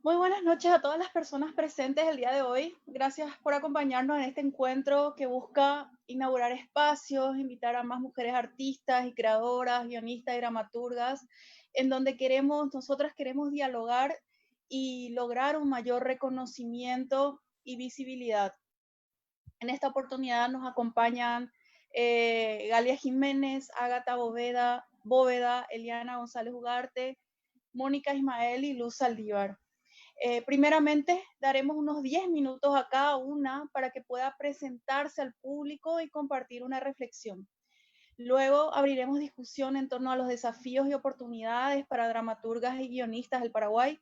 Muy buenas noches a todas las personas presentes el día de hoy. Gracias por acompañarnos en este encuentro que busca inaugurar espacios, invitar a más mujeres artistas y creadoras, guionistas y dramaturgas, en donde nosotras queremos dialogar y lograr un mayor reconocimiento y visibilidad. En esta oportunidad nos acompañan Galia Jiménez, Ágata Bóveda, Eliana González Ugarte, Mónica Ismael y Luz Saldívar. Primeramente, daremos unos 10 minutos a cada una para que pueda presentarse al público y compartir una reflexión. Luego abriremos discusión en torno a los desafíos y oportunidades para dramaturgas y guionistas del Paraguay.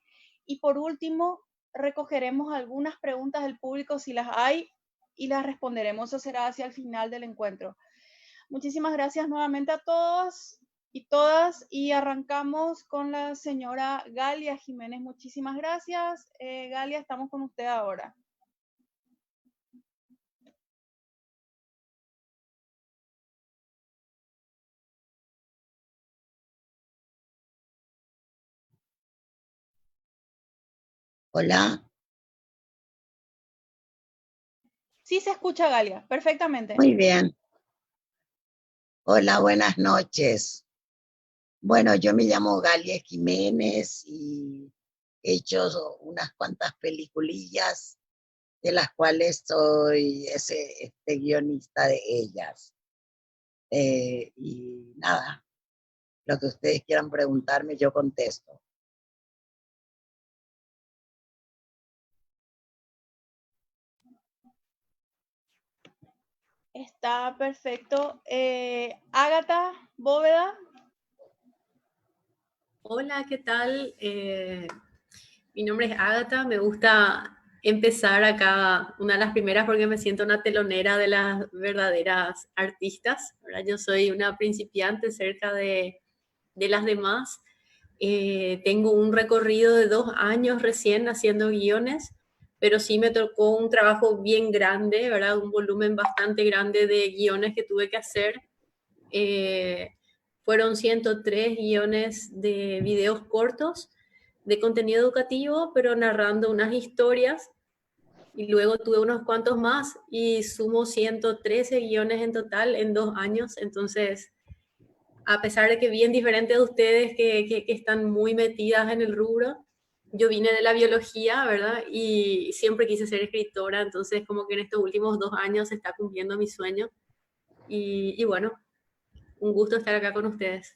Y por último, recogeremos algunas preguntas del público si las hay y las responderemos. Eso será hacia el final del encuentro. Muchísimas gracias nuevamente a todos y todas y arrancamos con la señora Galia Jiménez. Muchísimas gracias. Galia, estamos con usted ahora. Hola, Sí se escucha, Galia, perfectamente. muy bien. Hola, buenas noches. Bueno, yo me llamo Galia Jiménez y he hecho unas cuantas peliculillas de las cuales soy guionista de ellas. Y nada, lo que ustedes quieran preguntarme, yo contesto. Está perfecto. Ágata Bóveda. Hola, ¿qué tal? Mi nombre es Ágata, me gusta empezar acá, una de las primeras porque me siento una telonera de las verdaderas artistas, ¿verdad? Yo soy una principiante cerca de las demás. Tengo un recorrido de 2 años recién haciendo guiones, pero sí me tocó un trabajo bien grande, ¿verdad? Un volumen bastante grande de guiones que tuve que hacer. Eh, Fueron 103 guiones de videos cortos de contenido educativo, pero narrando unas historias. Y luego tuve unos cuantos más y sumo 113 guiones en total en 2 años. Entonces, a pesar de que bien diferente de ustedes que están muy metidas en el rubro, yo vine de la biología, ¿verdad? Y siempre quise ser escritora, entonces como que en estos últimos 2 años se está cumpliendo mi sueño. Y bueno, un gusto estar acá con ustedes.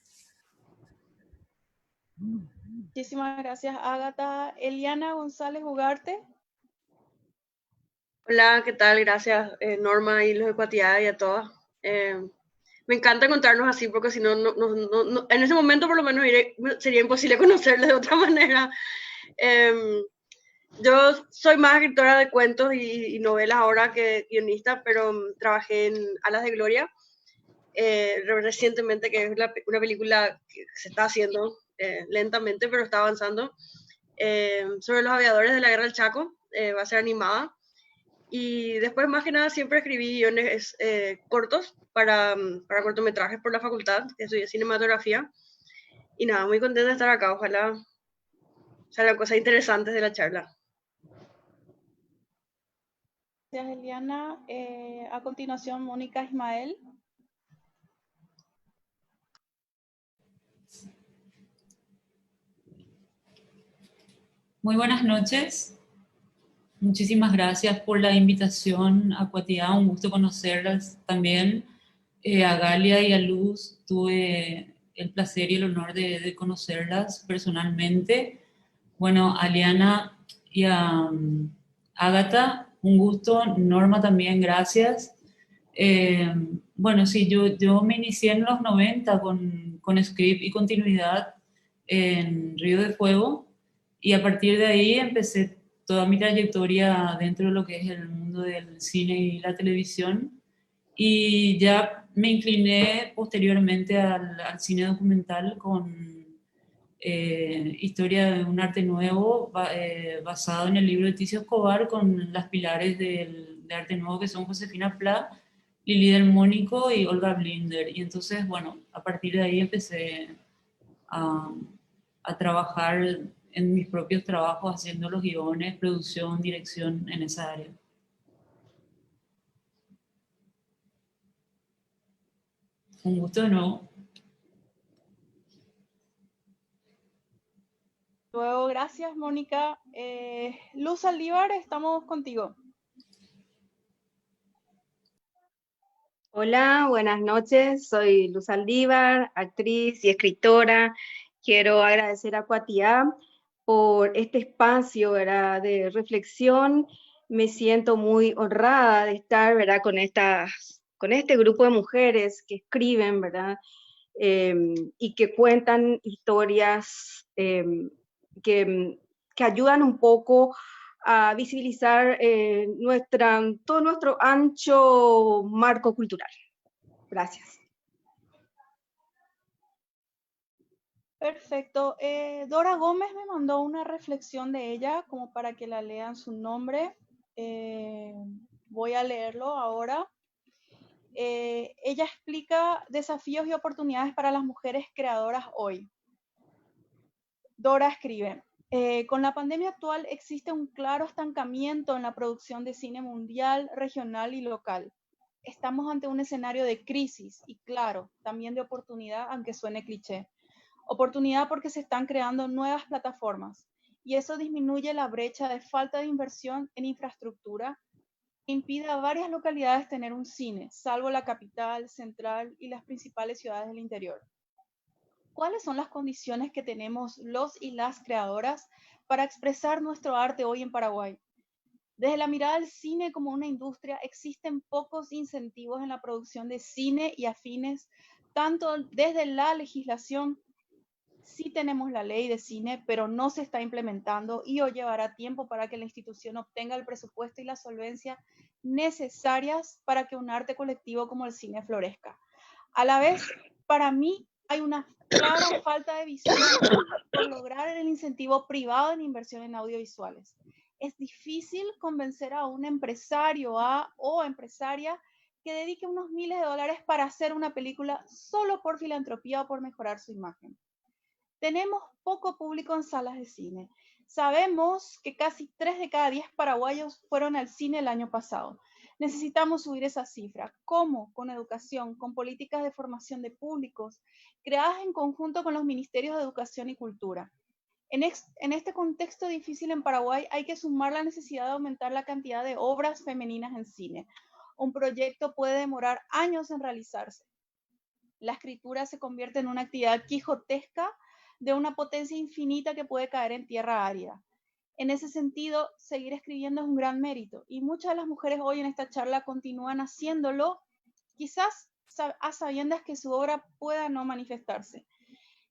Muchísimas gracias, Ágata. Eliana González Ugarte. Hola, ¿qué tal? Gracias, Norma y los de Cuatiá y a todas. Me encanta encontrarnos así porque si no, en ese momento por lo menos sería imposible conocerles de otra manera. Eh, yo soy más escritora de cuentos y novelas ahora que guionista, pero trabajé en Alas de Gloria recientemente, que es una película que se está haciendo lentamente, pero está avanzando, sobre los aviadores de la Guerra del Chaco. Va a ser animada. Y después, más que nada, siempre escribí guiones cortos para cortometrajes por la facultad, que estudié cinematografía. Y nada, muy contenta de estar acá. Ojalá salgan cosas interesantes de la charla. Gracias, Eliana. A continuación, Mónica Ismael. Muy buenas noches. Muchísimas gracias por la invitación a Cuatiá. Un gusto conocerlas también. A Galia y a Luz tuve el placer y el honor de conocerlas personalmente. Bueno, a Liana y a Ágata, un gusto. Norma también, gracias. Eh, bueno, sí, yo me inicié en los 90 con script y continuidad en Río de Fuego y a partir de ahí empecé toda mi trayectoria dentro de lo que es el mundo del cine y la televisión y ya me incliné posteriormente al cine documental con Historia de un arte nuevo basado en el libro de Ticio Escobar con las pilares de arte nuevo que son Josefina Pla, Lili del Mónico y Olga Blinder. Y entonces, bueno, a partir de ahí empecé a, a trabajar en mis propios trabajos haciendo los guiones, producción, dirección en esa área. Un gusto de nuevo. Luego, gracias, Mónica. Luz Aldívar, estamos contigo. Hola, buenas noches. Soy Luz Aldívar, actriz y escritora. Quiero agradecer a Cuatiá por este espacio, ¿verdad?, de reflexión. Me siento muy honrada de estar, ¿verdad?, con este grupo de mujeres que escriben, ¿verdad?, y que cuentan historias que ayudan un poco a visibilizar todo nuestro ancho marco cultural. Gracias. Perfecto. Dora Gómez me mandó una reflexión de ella como para que la lean su nombre. Voy a leerlo ahora. Ella explica desafíos y oportunidades para las mujeres creadoras hoy. Dora escribe, con la pandemia actual existe un claro estancamiento en la producción de cine mundial, regional y local. Estamos ante un escenario de crisis y, claro, también de oportunidad, aunque suene cliché. Oportunidad porque se están creando nuevas plataformas y eso disminuye la brecha de falta de inversión en infraestructura e impide a varias localidades tener un cine, salvo la capital, central y las principales ciudades del interior. ¿Cuáles son las condiciones que tenemos los y las creadoras para expresar nuestro arte hoy en Paraguay? Desde la mirada del cine como una industria, existen pocos incentivos en la producción de cine y afines, tanto desde la legislación. Sí tenemos la ley de cine, pero no se está implementando y hoy llevará tiempo para que la institución obtenga el presupuesto y la solvencia necesarias para que un arte colectivo como el cine florezca. A la vez, para mí, hay una clara falta de visión por lograr el incentivo privado en inversión en audiovisuales. Es difícil convencer a un empresario o empresaria que dedique unos miles de dólares para hacer una película solo por filantropía o por mejorar su imagen. Tenemos poco público en salas de cine. Sabemos que casi 3 de cada 10 paraguayos fueron al cine el año pasado. Necesitamos subir esa cifra. ¿Cómo? Con educación, con políticas de formación de públicos, creadas en conjunto con los ministerios de Educación y Cultura. En este contexto difícil en Paraguay hay que sumar la necesidad de aumentar la cantidad de obras femeninas en cine. Un proyecto puede demorar años en realizarse. La escritura se convierte en una actividad quijotesca de una potencia infinita que puede caer en tierra árida. En ese sentido, seguir escribiendo es un gran mérito y muchas de las mujeres hoy en esta charla continúan haciéndolo, quizás a sabiendas que su obra pueda no manifestarse.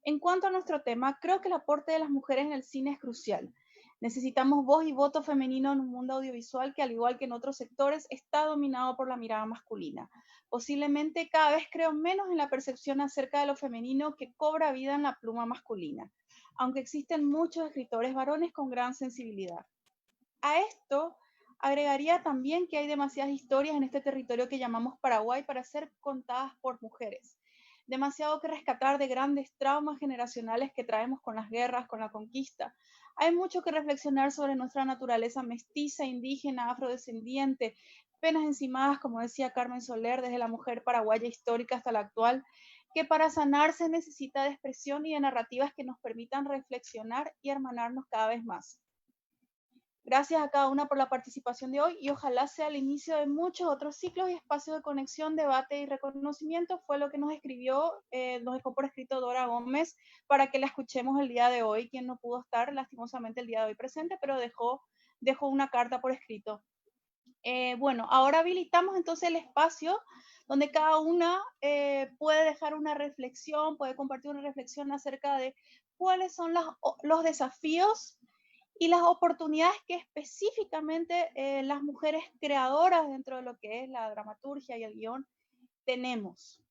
En cuanto a nuestro tema, creo que el aporte de las mujeres en el cine es crucial. Necesitamos voz y voto femenino en un mundo audiovisual que, al igual que en otros sectores, está dominado por la mirada masculina. Posiblemente cada vez creo menos en la percepción acerca de lo femenino que cobra vida en la pluma masculina, aunque existen muchos escritores varones con gran sensibilidad. A esto agregaría también que hay demasiadas historias en este territorio que llamamos Paraguay para ser contadas por mujeres. Demasiado que rescatar de grandes traumas generacionales que traemos con las guerras, con la conquista. Hay mucho que reflexionar sobre nuestra naturaleza mestiza, indígena, afrodescendiente, penas encimadas, como decía Carmen Soler, desde la mujer paraguaya histórica hasta la actual, que para sanarse necesita de expresión y de narrativas que nos permitan reflexionar y hermanarnos cada vez más. Gracias a cada una por la participación de hoy y ojalá sea el inicio de muchos otros ciclos y espacios de conexión, debate y reconocimiento. Fue lo que nos dejó por escrito Dora Gómez para que la escuchemos el día de hoy, quien no pudo estar lastimosamente el día de hoy presente, pero dejó una carta por escrito. Bueno, ahora habilitamos entonces el espacio donde cada una puede dejar una reflexión, puede compartir una reflexión acerca de cuáles son los desafíos y las oportunidades que específicamente las mujeres creadoras dentro de lo que es la dramaturgia y el guión tenemos.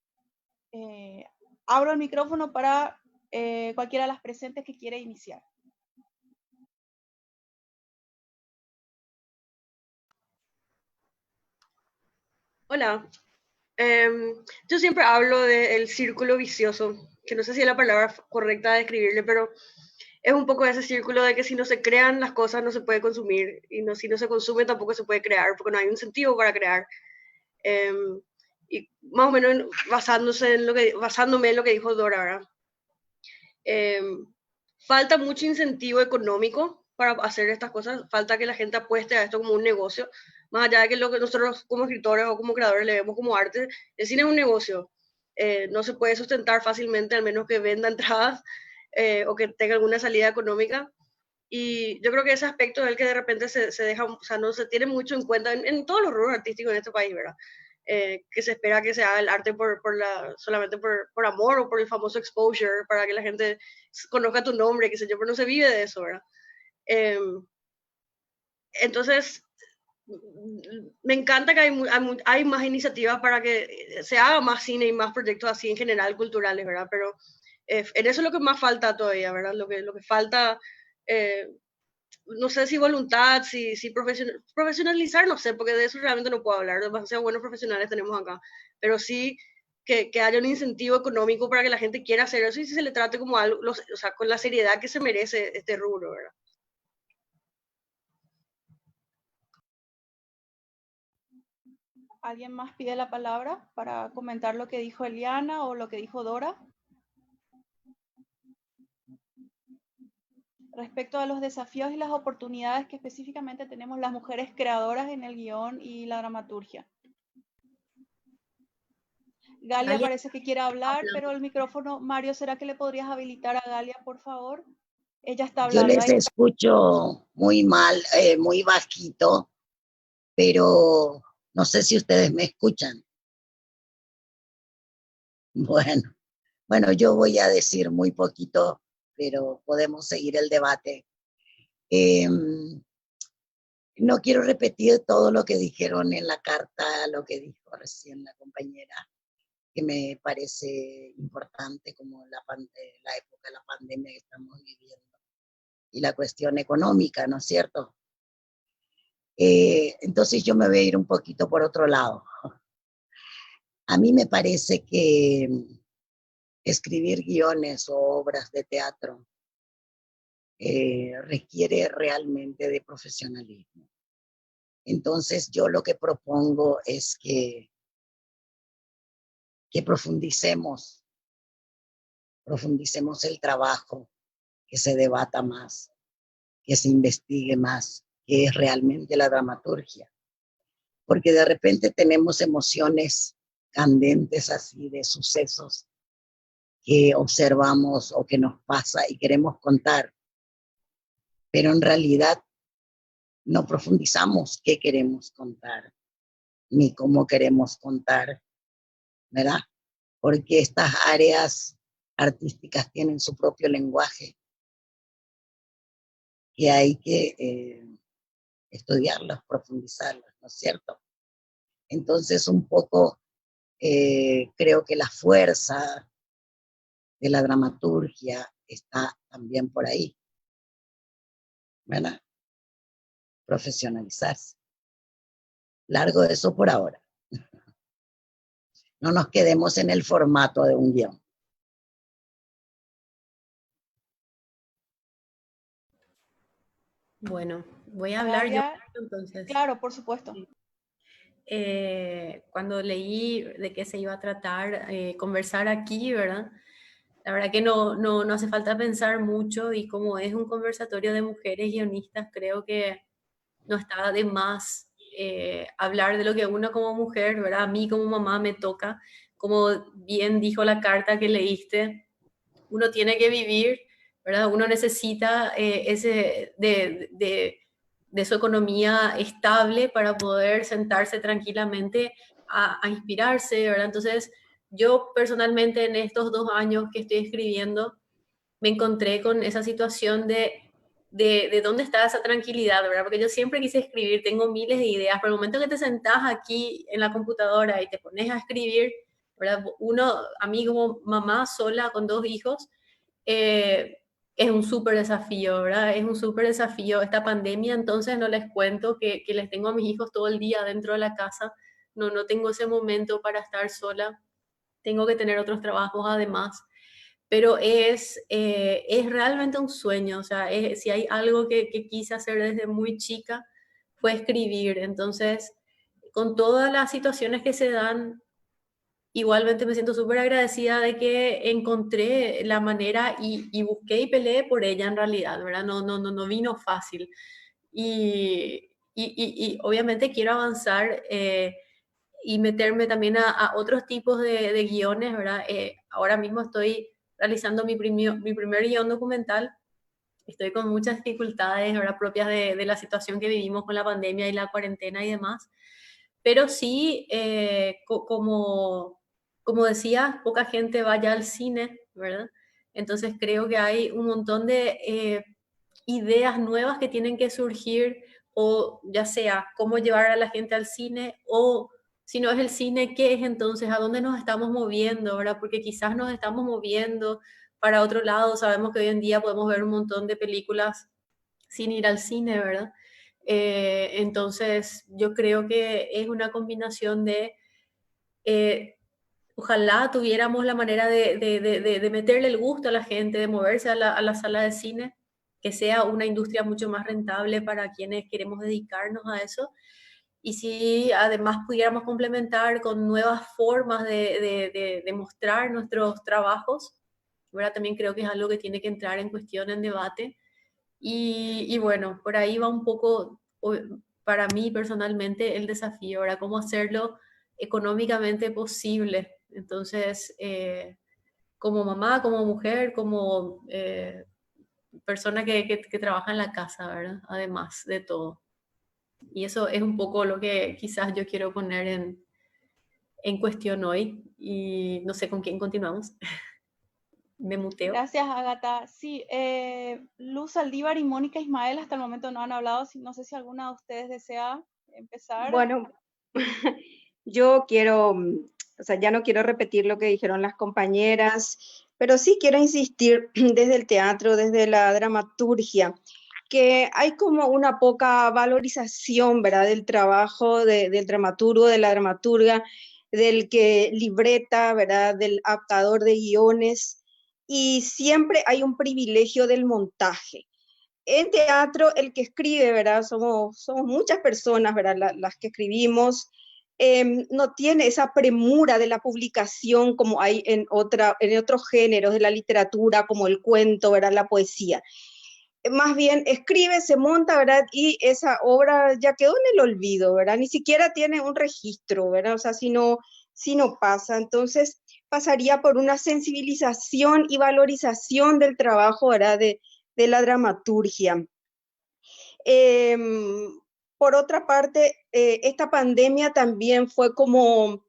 Abro el micrófono para cualquiera de las presentes que quiera iniciar. Hola. Yo siempre hablo del círculo vicioso, que no sé si es la palabra correcta de describirle, pero es un poco ese círculo de que si no se crean las cosas no se puede consumir y no, si no se consume tampoco se puede crear porque no hay un incentivo para crear. Y más o menos basándome en lo que dijo Dora, ¿verdad? Falta mucho incentivo económico para hacer estas cosas, falta que la gente apueste a esto como un negocio, más allá de que lo que nosotros como escritores o como creadores le vemos como arte, el cine es un negocio, no se puede sustentar fácilmente, al menos que venda entradas o que tenga alguna salida económica. Y yo creo que ese aspecto es el que de repente se deja, o sea, no se tiene mucho en cuenta en todos los rubros artísticos en este país, ¿verdad? Que se espera que se haga el arte solamente por amor o por el famoso exposure, para que la gente conozca tu nombre, qué sé yo, pero no se vive de eso, ¿verdad? Entonces, me encanta que hay más iniciativas para que se haga más cine y más proyectos así en general culturales, ¿verdad? Pero en eso es lo que más falta todavía, ¿verdad? Lo que falta, no sé si voluntad, si profesionalizar, no sé, porque de eso realmente no puedo hablar, demasiado buenos profesionales tenemos acá, pero sí que haya un incentivo económico para que la gente quiera hacer eso y si se le trate como algo, o sea, con la seriedad que se merece este rubro, ¿verdad? ¿Alguien más pide la palabra para comentar lo que dijo Eliana o lo que dijo Dora? Respecto a los desafíos y las oportunidades que específicamente tenemos las mujeres creadoras en el guión y la dramaturgia. Galia parece que quiere hablar, pero el micrófono, Mario, ¿será que le podrías habilitar a Galia, por favor? Ella está Yo hablando. les escucho muy mal, muy bajito, pero no sé si ustedes me escuchan. Bueno, yo voy a decir muy poquito, pero podemos seguir el debate. No quiero repetir todo lo que dijeron en la carta, lo que dijo recién la compañera, que me parece importante, como la época de la pandemia que estamos viviendo y la cuestión económica, ¿no es cierto? Entonces yo me voy a ir un poquito por otro lado. A mí me parece que escribir guiones o obras de teatro requiere realmente de profesionalismo. Entonces yo lo que propongo es que profundicemos el trabajo, que se debata más, que se investigue más, qué es realmente la dramaturgia. Porque de repente tenemos emociones candentes así de sucesos que observamos o que nos pasa y queremos contar, pero en realidad no profundizamos qué queremos contar, ni cómo queremos contar, ¿verdad? Porque estas áreas artísticas tienen su propio lenguaje y hay que estudiarlos, profundizarlos, ¿no es cierto? Entonces, un poco creo que la fuerza de la dramaturgia está también por ahí, ¿verdad? Profesionalizarse. Largo de eso por ahora. No nos quedemos en el formato de un guión. Bueno, voy a hablar yo entonces. Claro, por supuesto. Cuando leí de qué se iba a tratar, conversar aquí, ¿verdad? La verdad que no hace falta pensar mucho y como es un conversatorio de mujeres guionistas, creo que no está de más hablar de lo que uno como mujer, ¿verdad? A mí como mamá me toca, como bien dijo la carta que leíste, uno tiene que vivir, ¿verdad? Uno necesita de su economía estable para poder sentarse tranquilamente a inspirarse, ¿verdad? Entonces, yo personalmente en estos 2 años que estoy escribiendo, me encontré con esa situación de dónde está esa tranquilidad, ¿verdad? Porque yo siempre quise escribir, tengo miles de ideas, pero el momento que te sentás aquí en la computadora y te pones a escribir, ¿verdad? Uno, a mí como mamá sola con 2 hijos, es un súper desafío, ¿verdad? Es un súper desafío esta pandemia, entonces no les cuento que les tengo a mis hijos todo el día dentro de la casa, no tengo ese momento para estar sola, tengo que tener otros trabajos además. pero es realmente un sueño. O sea, si hay algo que quise hacer desde muy chica, fue escribir. Entonces, con todas las situaciones que se dan, igualmente me siento súper agradecida de que encontré la manera y busqué y peleé por ella en realidad, ¿verdad? No vino fácil. Y obviamente quiero avanzar y meterme también a otros tipos de guiones, ¿verdad? Ahora mismo estoy realizando mi primer guión documental. Estoy con muchas dificultades, ¿verdad? Propias de la situación que vivimos con la pandemia y la cuarentena y demás. Pero sí, como decía, poca gente vaya al cine, ¿verdad? Entonces creo que hay un montón de ideas nuevas que tienen que surgir, o ya sea cómo llevar a la gente al cine, o si no es el cine, ¿qué es entonces? ¿A dónde nos estamos moviendo, verdad? Porque quizás nos estamos moviendo para otro lado. Sabemos que hoy en día podemos ver un montón de películas sin ir al cine, ¿verdad? Entonces, yo creo que es una combinación de, eh, ojalá tuviéramos la manera de meterle el gusto a la gente, de moverse a la sala de cine, que sea una industria mucho más rentable para quienes queremos dedicarnos a eso. Y si además pudiéramos complementar con nuevas formas de mostrar nuestros trabajos, ¿verdad? También creo que es algo que tiene que entrar en cuestión, en debate. Y bueno, por ahí va un poco, para mí personalmente, el desafío, ahora cómo hacerlo económicamente posible. Entonces, como mamá, como mujer, como persona que trabaja en la casa, ¿verdad? Además de todo. Y eso es un poco lo que quizás yo quiero poner en cuestión hoy. Y no sé con quién continuamos. Me muteo. Gracias, Agatha. Sí, Luz Saldívar y Mónica Ismael hasta el momento no han hablado. No sé si alguna de ustedes desea empezar. Bueno, yo quiero, o sea, ya no quiero repetir lo que dijeron las compañeras, pero sí quiero insistir desde el teatro, desde la dramaturgia, que hay como una poca valorización, ¿verdad?, del trabajo del dramaturgo, de la dramaturga, del que libreta, ¿verdad?, del adaptador de guiones, y siempre hay un privilegio del montaje. En teatro, el que escribe, ¿verdad? Somos muchas personas, ¿verdad? Las que escribimos, no tiene esa premura de la publicación como hay en otros géneros de la literatura, como el cuento, ¿verdad? La poesía. Más bien escribe, se monta, ¿verdad? Y esa obra ya quedó en el olvido, ¿verdad? Ni siquiera tiene un registro, ¿verdad? O sea, si no pasa, entonces pasaría por una sensibilización y valorización del trabajo, ¿verdad? De la dramaturgia. Eh, por otra parte, esta pandemia también fue como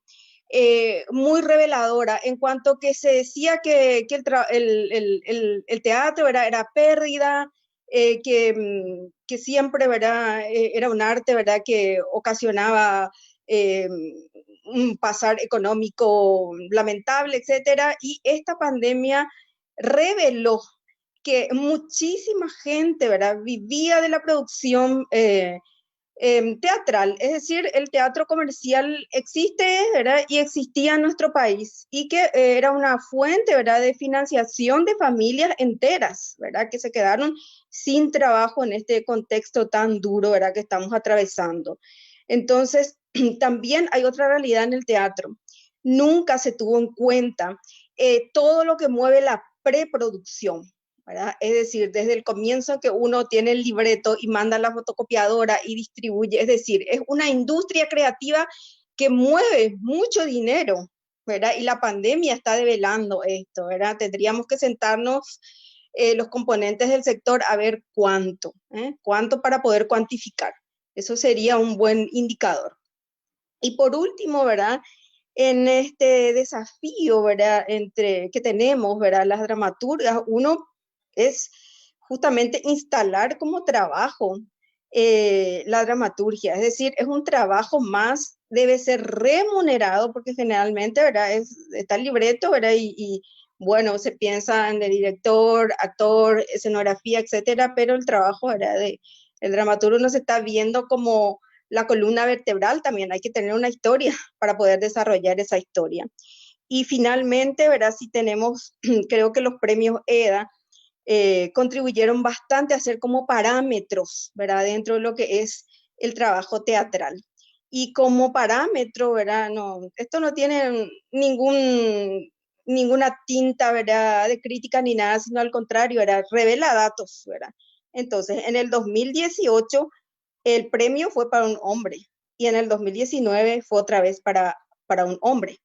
muy reveladora en cuanto que se decía que el teatro era pérdida, que siempre, ¿verdad? Era un arte, ¿verdad?, que ocasionaba un pasar económico lamentable, etcétera, y esta pandemia reveló que muchísima gente, ¿verdad?, vivía de la producción teatral, es decir, el teatro comercial existe, ¿verdad?, y existía en nuestro país, y que era una fuente, ¿verdad?, de financiación de familias enteras, ¿verdad?, que se quedaron sin trabajo en este contexto tan duro, ¿verdad?, que estamos atravesando. Entonces, también hay otra realidad en el teatro. Nunca se tuvo en cuenta todo lo que mueve la preproducción, ¿verdad? Es decir, desde el comienzo que uno tiene el libreto y manda a la fotocopiadora y distribuye, es decir, es una industria creativa que mueve mucho dinero, ¿verdad? Y la pandemia está develando esto, ¿verdad? Tendríamos que sentarnos los componentes del sector a ver cuánto para poder cuantificar. Eso sería un buen indicador. Y por último, ¿verdad?, en este desafío, ¿verdad?, que tenemos, ¿verdad?, las dramaturgas, uno es justamente instalar como trabajo la dramaturgia, es decir, es un trabajo más, debe ser remunerado, porque generalmente, ¿verdad?, está el libreto, ¿verdad?, y bueno, se piensa en el director, actor, escenografía, etcétera, pero el trabajo, ¿verdad?, el dramaturgo no se está viendo como la columna vertebral, también hay que tener una historia para poder desarrollar esa historia. Y finalmente, ¿verdad? Si tenemos, creo que los premios EDA contribuyeron bastante a ser como parámetros, ¿verdad? Dentro de lo que es el trabajo teatral. Y como parámetro, ¿verdad? No, esto no tiene ninguna tinta, ¿verdad? De crítica ni nada, sino al contrario, ¿verdad? Revela datos, ¿verdad? Entonces, en el 2018, el premio fue para un hombre y en el 2019 fue otra vez para un hombre.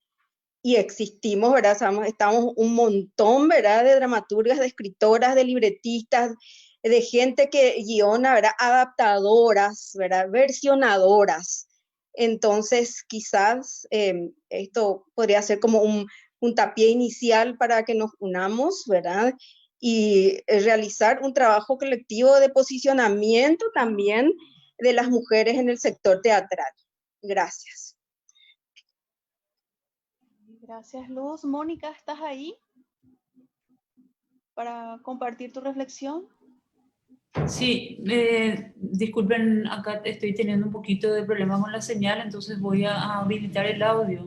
Y existimos, ¿verdad? Estamos un montón, ¿verdad? De dramaturgas, de escritoras, de libretistas, de gente que guiona, ¿verdad? Adaptadoras, ¿verdad? Versionadoras. Entonces, quizás esto podría ser como un puntapié inicial para que nos unamos, ¿verdad? Y realizar un trabajo colectivo de posicionamiento también de las mujeres en el sector teatral. Gracias. Gracias, Luz. Mónica, ¿estás ahí para compartir tu reflexión? Sí, disculpen, acá estoy teniendo un poquito de problema con la señal, entonces voy a habilitar el audio.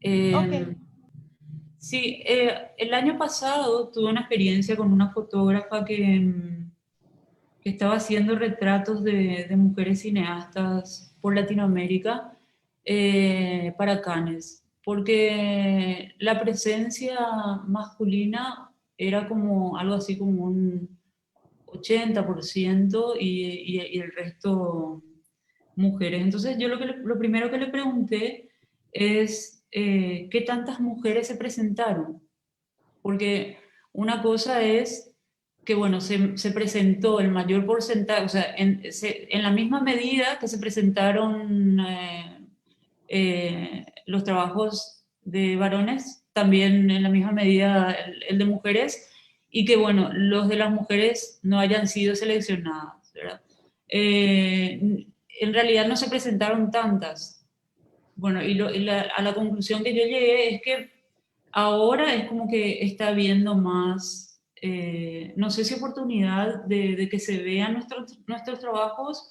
Ok. Sí, el año pasado tuve una experiencia con una fotógrafa que estaba haciendo retratos de mujeres cineastas por Latinoamérica para Cannes, porque la presencia masculina era como algo así como un 80% y el resto mujeres. Entonces yo lo primero que le pregunté es ¿qué tantas mujeres se presentaron? Porque una cosa es que, bueno, se presentó el mayor porcentaje, o sea, en la misma medida que se presentaron los trabajos de varones, también en la misma medida el de mujeres, y que, bueno, los de las mujeres no hayan sido seleccionadas, ¿verdad? En realidad no se presentaron tantas. Bueno, a la conclusión que yo llegué es que ahora es como que está habiendo más, no sé si oportunidad de que se vean nuestros trabajos,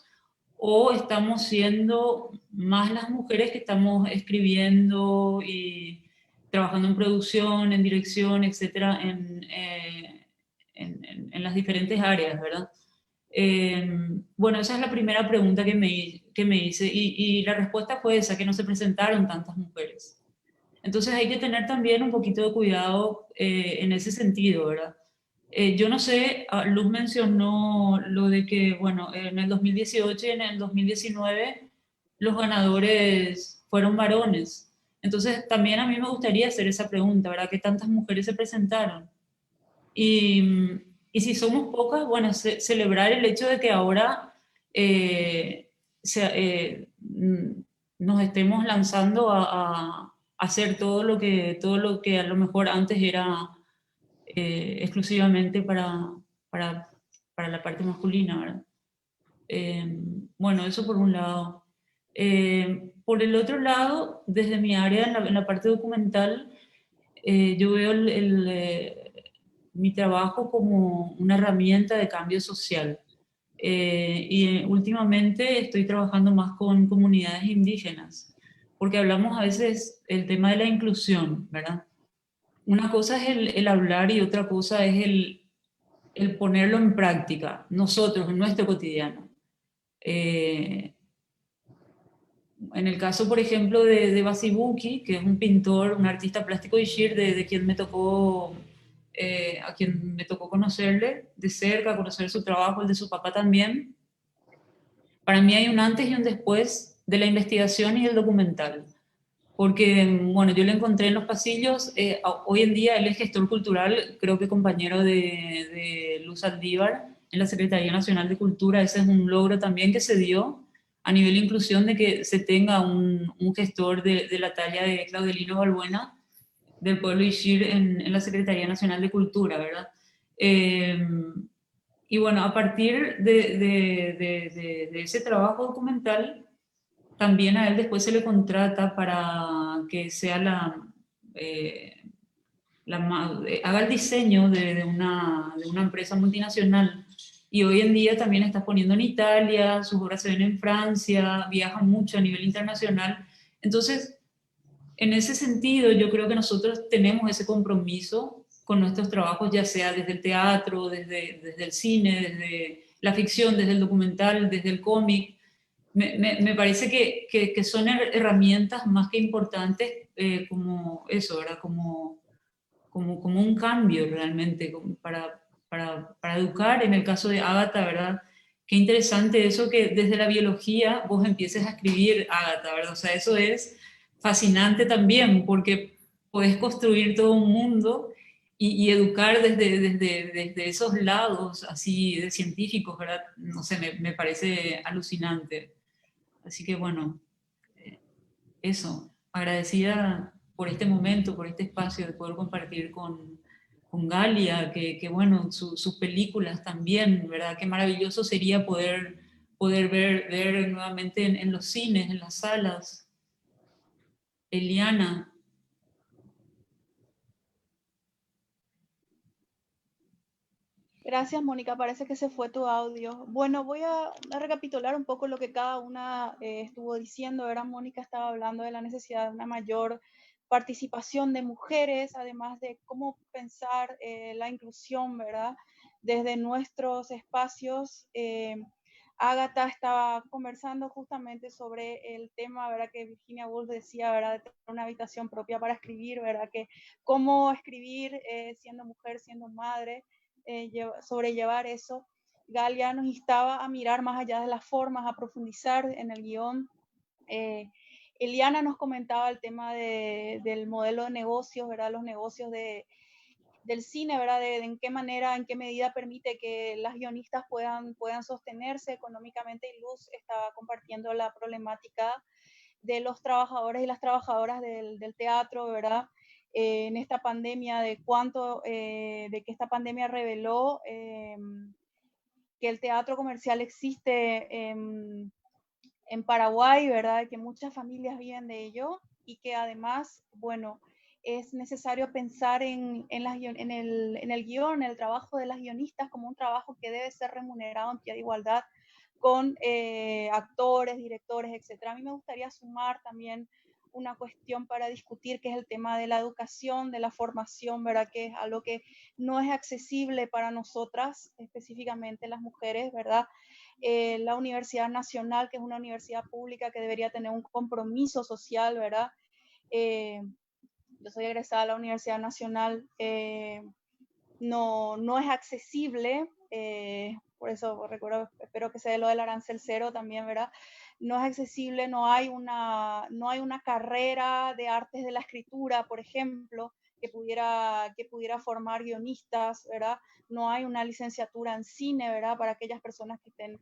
o estamos siendo más las mujeres que estamos escribiendo y trabajando en producción, en dirección, etcétera, en las diferentes áreas, ¿verdad? Bueno, esa es la primera pregunta que me hice y la respuesta fue esa, que no se presentaron tantas mujeres. Entonces hay que tener también un poquito de cuidado en ese sentido, ¿verdad? Yo no sé, Luz mencionó lo de que, bueno, en el 2018 y en el 2019 los ganadores fueron varones. Entonces también a mí me gustaría hacer esa pregunta, ¿verdad? ¿Qué tantas mujeres se presentaron? Y si somos pocas, bueno, celebrar el hecho de que ahora nos estemos lanzando a hacer todo lo que a lo mejor antes era exclusivamente para la parte masculina, ¿verdad? Bueno, eso por un lado. Por el otro lado, desde mi área, en la parte documental, yo veo mi trabajo como una herramienta de cambio social. Últimamente estoy trabajando más con comunidades indígenas, porque hablamos a veces el tema de la inclusión, ¿verdad? Una cosa es el hablar y otra cosa es el ponerlo en práctica, nosotros, en nuestro cotidiano. En el caso, por ejemplo, de Basibuki, que es un pintor, un artista plástico Ishir, de quien me tocó, a quien me tocó conocerle de cerca, conocer su trabajo, el de su papá también. Para mí hay un antes y un después de la investigación y el documental. Porque, bueno, yo lo encontré en los pasillos. Hoy en día él es gestor cultural, creo que compañero de Luz Aldívar en la Secretaría Nacional de Cultura. Ese es un logro también que se dio a nivel de inclusión, de que se tenga un gestor de la talla de Claudelino Balbuena, del pueblo Ishir, en la Secretaría Nacional de Cultura, ¿verdad? Y bueno, a partir de ese trabajo documental, también a él después se le contrata para que sea haga el diseño de una empresa multinacional. Y hoy en día también está poniendo en Italia, sus obras se ven en Francia, viaja mucho a nivel internacional. Entonces, En ese sentido, yo creo que nosotros tenemos ese compromiso con nuestros trabajos, ya sea desde el teatro, desde el cine, desde la ficción, desde el documental, desde el cómic. Me parece que son herramientas más que importantes, como eso, ¿verdad? Como un cambio realmente para educar. En el caso de Ágata, ¿verdad? Qué interesante eso que desde la biología vos empieces a escribir, Ágata, ¿verdad? O sea, eso es fascinante también porque podés construir todo un mundo y educar desde esos lados así de científicos, ¿verdad? No sé, me parece alucinante. Así que bueno, eso, agradecida por este momento, por este espacio de poder compartir con Galia, que bueno, sus películas también, ¿verdad? Qué maravilloso sería poder ver nuevamente en los cines, en las salas. Eliana. Gracias, Mónica. Parece que se fue tu audio. Bueno, voy a recapitular un poco lo que cada una estuvo diciendo. Era Mónica estaba hablando de la necesidad de una mayor participación de mujeres, además de cómo pensar la inclusión, ¿verdad? Desde nuestros espacios. Ágata estaba conversando justamente sobre el tema, ¿verdad? Que Virginia Woolf decía, ¿verdad? De tener una habitación propia para escribir, ¿verdad? Que cómo escribir siendo mujer, siendo madre. Sobrellevar eso. Galia nos instaba a mirar más allá de las formas, a profundizar en el guión. Eliana nos comentaba el tema del modelo de negocios, ¿verdad? Los negocios del cine, ¿verdad? De en qué manera, en qué medida permite que las guionistas puedan sostenerse económicamente, y Luz estaba compartiendo la problemática de los trabajadores y las trabajadoras del teatro, ¿verdad? En esta pandemia, de que esta pandemia reveló que el teatro comercial existe en Paraguay, ¿verdad? Que muchas familias viven de ello y que además, bueno, es necesario pensar en el guión, el trabajo de las guionistas como un trabajo que debe ser remunerado en pie de igualdad con actores, directores, etc. A mí me gustaría sumar también una cuestión para discutir, que es el tema de la educación, de la formación, ¿verdad? Que es algo que no es accesible para nosotras, específicamente las mujeres, ¿verdad? La Universidad Nacional, que es una universidad pública que debería tener un compromiso social, ¿verdad? Yo soy egresada de la Universidad Nacional, no es accesible, por eso recuerdo, espero que sea lo del arancel cero también, ¿verdad? No es accesible, no hay una carrera de artes de la escritura, por ejemplo, que pudiera formar guionistas, ¿verdad? No hay una licenciatura en cine, ¿verdad? Para aquellas personas que estén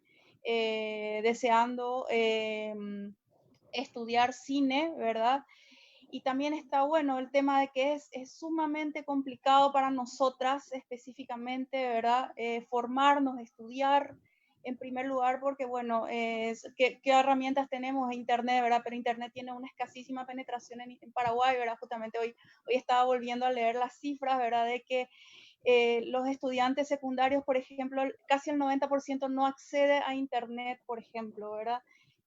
deseando estudiar cine, ¿verdad? Y también está bueno el tema de que es sumamente complicado para nosotras específicamente, ¿verdad? Formarnos, estudiar en primer lugar, porque bueno, ¿qué herramientas tenemos? Internet, ¿verdad? Pero Internet tiene una escasísima penetración en Paraguay, ¿verdad? Justamente hoy estaba volviendo a leer las cifras, ¿verdad? De que los estudiantes secundarios, por ejemplo, casi el 90% no accede a Internet, por ejemplo, ¿verdad?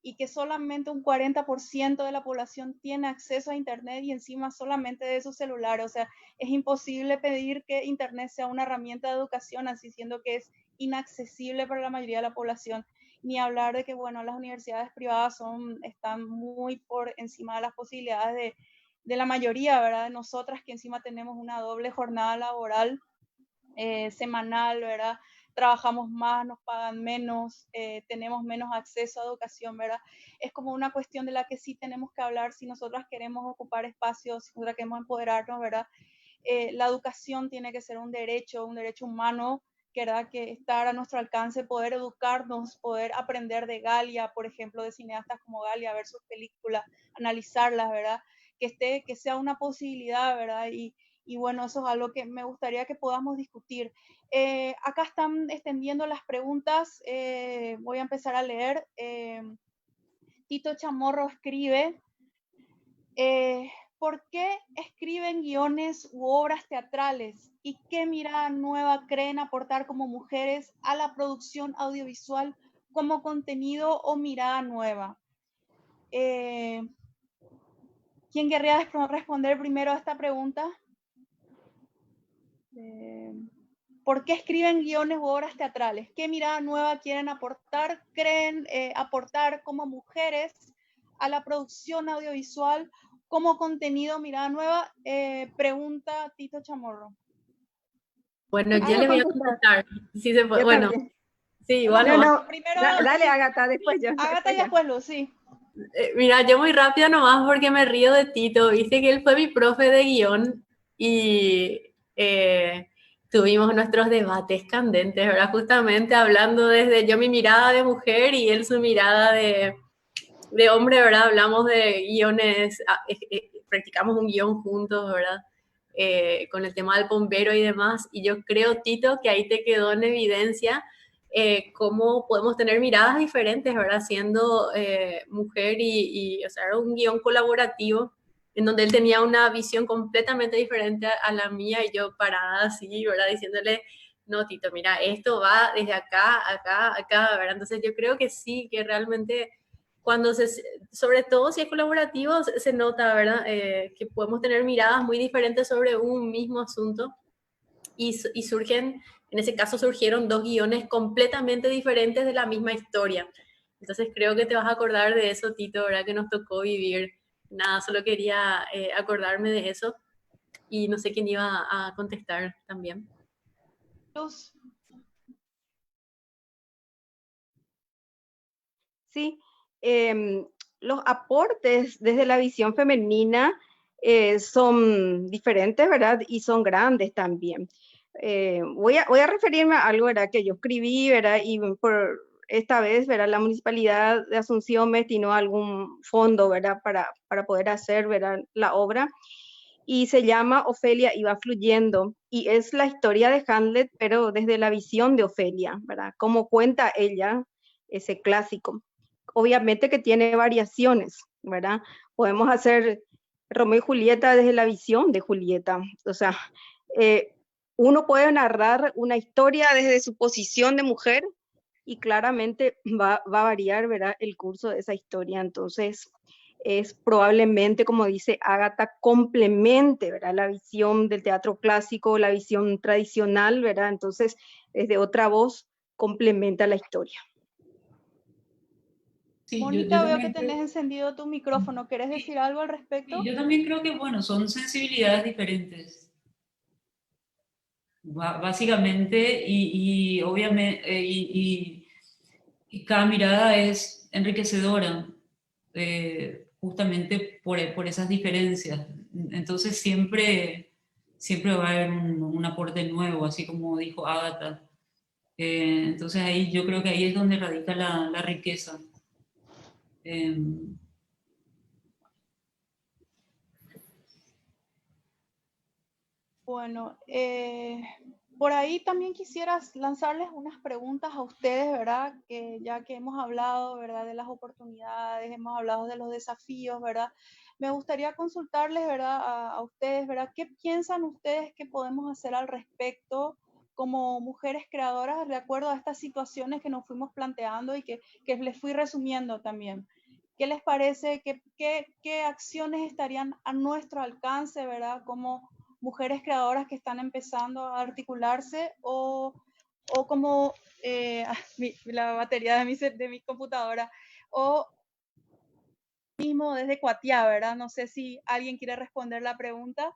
Y que solamente un 40% de la población tiene acceso a Internet, y encima solamente de su celular. O sea, es imposible pedir que Internet sea una herramienta de educación, así siendo que es inaccesible para la mayoría de la población. Ni hablar de que, bueno, las universidades privadas están muy por encima de las posibilidades de la mayoría, ¿verdad? De nosotras, que encima tenemos una doble jornada laboral semanal, ¿verdad? Trabajamos más, nos pagan menos, tenemos menos acceso a educación, ¿verdad? Es como una cuestión de la que sí tenemos que hablar si nosotras queremos ocupar espacios, si nosotras queremos empoderarnos, ¿verdad? La educación tiene que ser un derecho humano, ¿verdad? Que estar a nuestro alcance, poder educarnos, poder aprender de Galia, por ejemplo, de cineastas como Galia, ver sus películas, analizarlas, ¿verdad? Que sea una posibilidad, ¿verdad? Y bueno, eso es algo que me gustaría que podamos discutir. Acá están extendiendo las preguntas, voy a empezar a leer. Tito Chamorro escribe, ¿por qué escriben guiones u obras teatrales? ¿Y qué mirada nueva creen aportar como mujeres a la producción audiovisual como contenido o mirada nueva? ¿Quién querría responder primero a esta pregunta? ¿Por qué escriben guiones u obras teatrales? ¿Qué mirada nueva quieren aportar? ¿Creen aportar como mujeres a la producción audiovisual como contenido mirada nueva? Pregunta Tito Chamorro. Bueno, yo les voy a contestar. Sí se puede. Yo Bueno, también. sí, igual No, nomás. no, Primero, dale, sí. Ágata, después yo. Ágata y después Luz, sí. Mira, yo muy rápido nomás porque me río de Tito. Viste que él fue mi profe de guión y tuvimos nuestros debates candentes, ¿verdad? Justamente hablando desde yo mi mirada de mujer y él su mirada de hombre, ¿verdad? Hablamos de guiones, practicamos un guión juntos, ¿verdad? Con el tema del bombero y demás. Y yo creo, Tito, que ahí te quedó en evidencia cómo podemos tener miradas diferentes, ¿verdad? Siendo mujer o sea, era un guión colaborativo en donde él tenía una visión completamente diferente a la mía y yo parada así, ¿verdad? Diciéndole, no, Tito, mira, esto va desde acá, acá, acá, ¿verdad? Entonces yo creo que sí, que realmente cuando sobre todo si es colaborativo, se nota, ¿verdad? Que podemos tener miradas muy diferentes sobre un mismo asunto y surgen, en ese caso surgieron dos guiones completamente diferentes de la misma historia. Entonces creo que te vas a acordar de eso, Tito, ¿verdad? Que nos tocó vivir. Nada, solo quería acordarme de eso y no sé quién iba a contestar también. Luz. Sí, los aportes desde la visión femenina son diferentes, ¿verdad? Y son grandes también. Voy a referirme a algo, ¿verdad? Que yo escribí, ¿verdad? Y por esta vez, ¿verdad? La Municipalidad de Asunción me destinó algún fondo, ¿verdad? Para poder hacer, ¿verdad? La obra. Y se llama Ofelia iba fluyendo. Y es la historia de Hamlet, pero desde la visión de Ofelia, ¿verdad? Como cuenta ella ese clásico. Obviamente que tiene variaciones, ¿verdad? Podemos hacer Romeo y Julieta desde la visión de Julieta. O sea, uno puede narrar una historia desde su posición de mujer y claramente va a variar, ¿verdad? El curso de esa historia. Entonces, es probablemente, como dice Ágata, complemente, ¿verdad? La visión del teatro clásico, la visión tradicional, ¿verdad? Entonces, desde otra voz, complementa la historia. Sí, Mónica, veo que también tenés creo, encendido tu micrófono. ¿Querés decir algo al respecto? yo también creo que, bueno, son sensibilidades diferentes, básicamente, y obviamente, y cada mirada es enriquecedora, justamente por esas diferencias. Entonces siempre va a haber un aporte nuevo, así como dijo Ágata. Entonces ahí yo creo que ahí es donde radica la riqueza. Bueno, por ahí también quisieras lanzarles unas preguntas a ustedes, ¿verdad? Que ya que hemos hablado, ¿verdad? De las oportunidades, hemos hablado de los desafíos, ¿verdad? Me gustaría consultarles, ¿verdad? A ustedes, ¿verdad? ¿Qué piensan ustedes que podemos hacer al respecto como mujeres creadoras de acuerdo a estas situaciones que nos fuimos planteando y que les fui resumiendo también? ¿Qué les parece? ¿Qué acciones estarían a nuestro alcance, ¿verdad? Como mujeres creadoras que están empezando a articularse o como la batería de mi computadora o mismo desde Cuatiá, ¿verdad? No sé si alguien quiere responder la pregunta.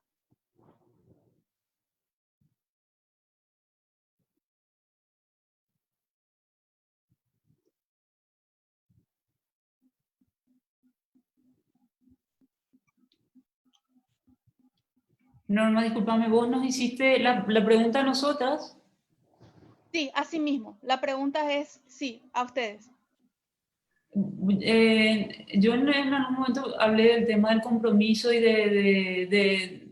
Norma, discúlpame, vos nos hiciste la pregunta a nosotras. Sí, así mismo. La pregunta es, sí, a ustedes. Yo en algún momento hablé del tema del compromiso y de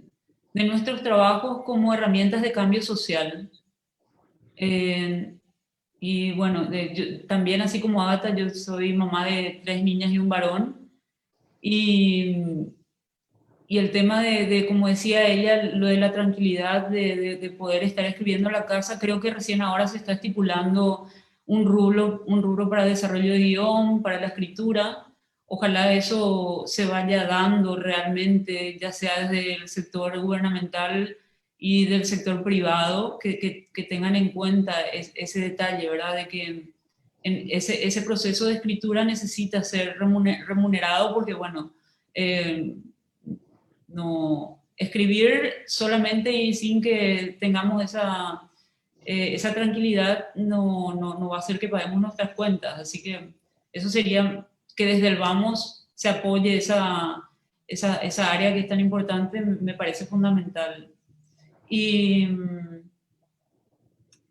nuestros trabajos como herramientas de cambio social. Y bueno, también así como Agatha, yo soy mamá de 3 niñas y un varón. Y, y el tema como decía ella, lo de la tranquilidad, de poder estar escribiendo en la casa, creo que recién ahora se está estipulando un rubro para desarrollo de guión, para la escritura, ojalá eso se vaya dando realmente, ya sea desde el sector gubernamental y del sector privado, que tengan en cuenta ese detalle, ¿verdad? De que ese proceso de escritura necesita ser remunerado porque, bueno, no escribir solamente y sin que tengamos esa tranquilidad no va a hacer que paguemos nuestras cuentas. Así que eso sería que desde el vamos se apoye esa área que es tan importante, me parece fundamental. Y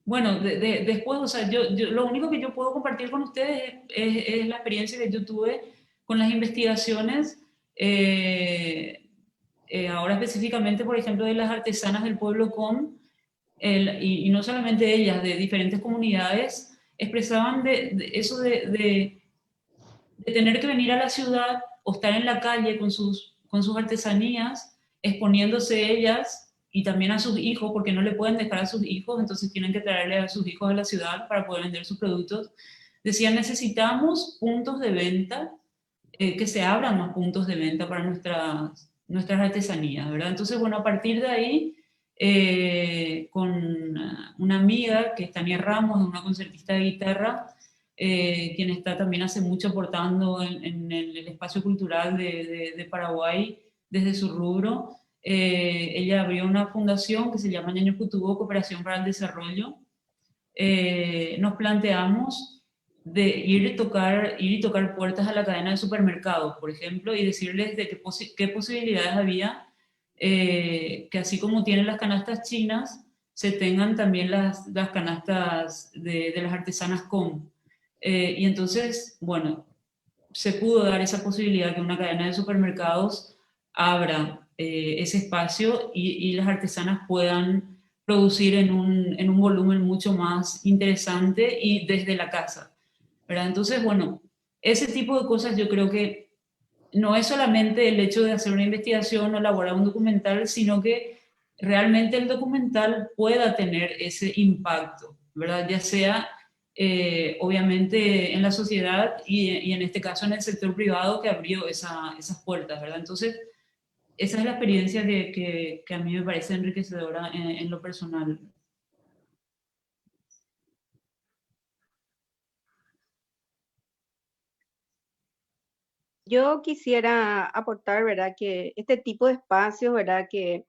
bueno, después, o sea, lo único que yo puedo compartir con ustedes es la experiencia que yo tuve con las investigaciones, ahora específicamente, por ejemplo, de las artesanas del pueblo Com, y no solamente ellas, de diferentes comunidades, expresaban eso de tener que venir a la ciudad o estar en la calle con sus artesanías, exponiéndose ellas y también a sus hijos, porque no le pueden dejar a sus hijos, entonces tienen que traerle a sus hijos a la ciudad para poder vender sus productos. Decían, necesitamos puntos de venta, que se abran más puntos de venta para nuestras artesanías, ¿verdad? Entonces, bueno, a partir de ahí, con una amiga que es Tania Ramos, una concertista de guitarra, quien está también hace mucho aportando en el espacio cultural de Paraguay desde su rubro. Ella abrió una fundación que se llama Ñaño Cutubó, Cooperación para el Desarrollo. Nos planteamos de ir y tocar puertas a la cadena de supermercados, por ejemplo, y decirles de qué posibilidades había, que así como tienen las canastas chinas, se tengan también las canastas de las artesanas Com. Y entonces, bueno, se pudo dar esa posibilidad que una cadena de supermercados abra ese espacio y las artesanas puedan producir en un volumen mucho más interesante y desde la casa, ¿verdad? Entonces, bueno, ese tipo de cosas yo creo que no es solamente el hecho de hacer una investigación o elaborar un documental, sino que realmente el documental pueda tener ese impacto, ¿verdad? Ya sea obviamente en la sociedad y en este caso en el sector privado que abrió esas puertas, ¿verdad? Entonces, esa es la experiencia que a mí me parece enriquecedora en lo personal. Yo quisiera aportar, ¿verdad?, que este tipo de espacios, ¿verdad?, que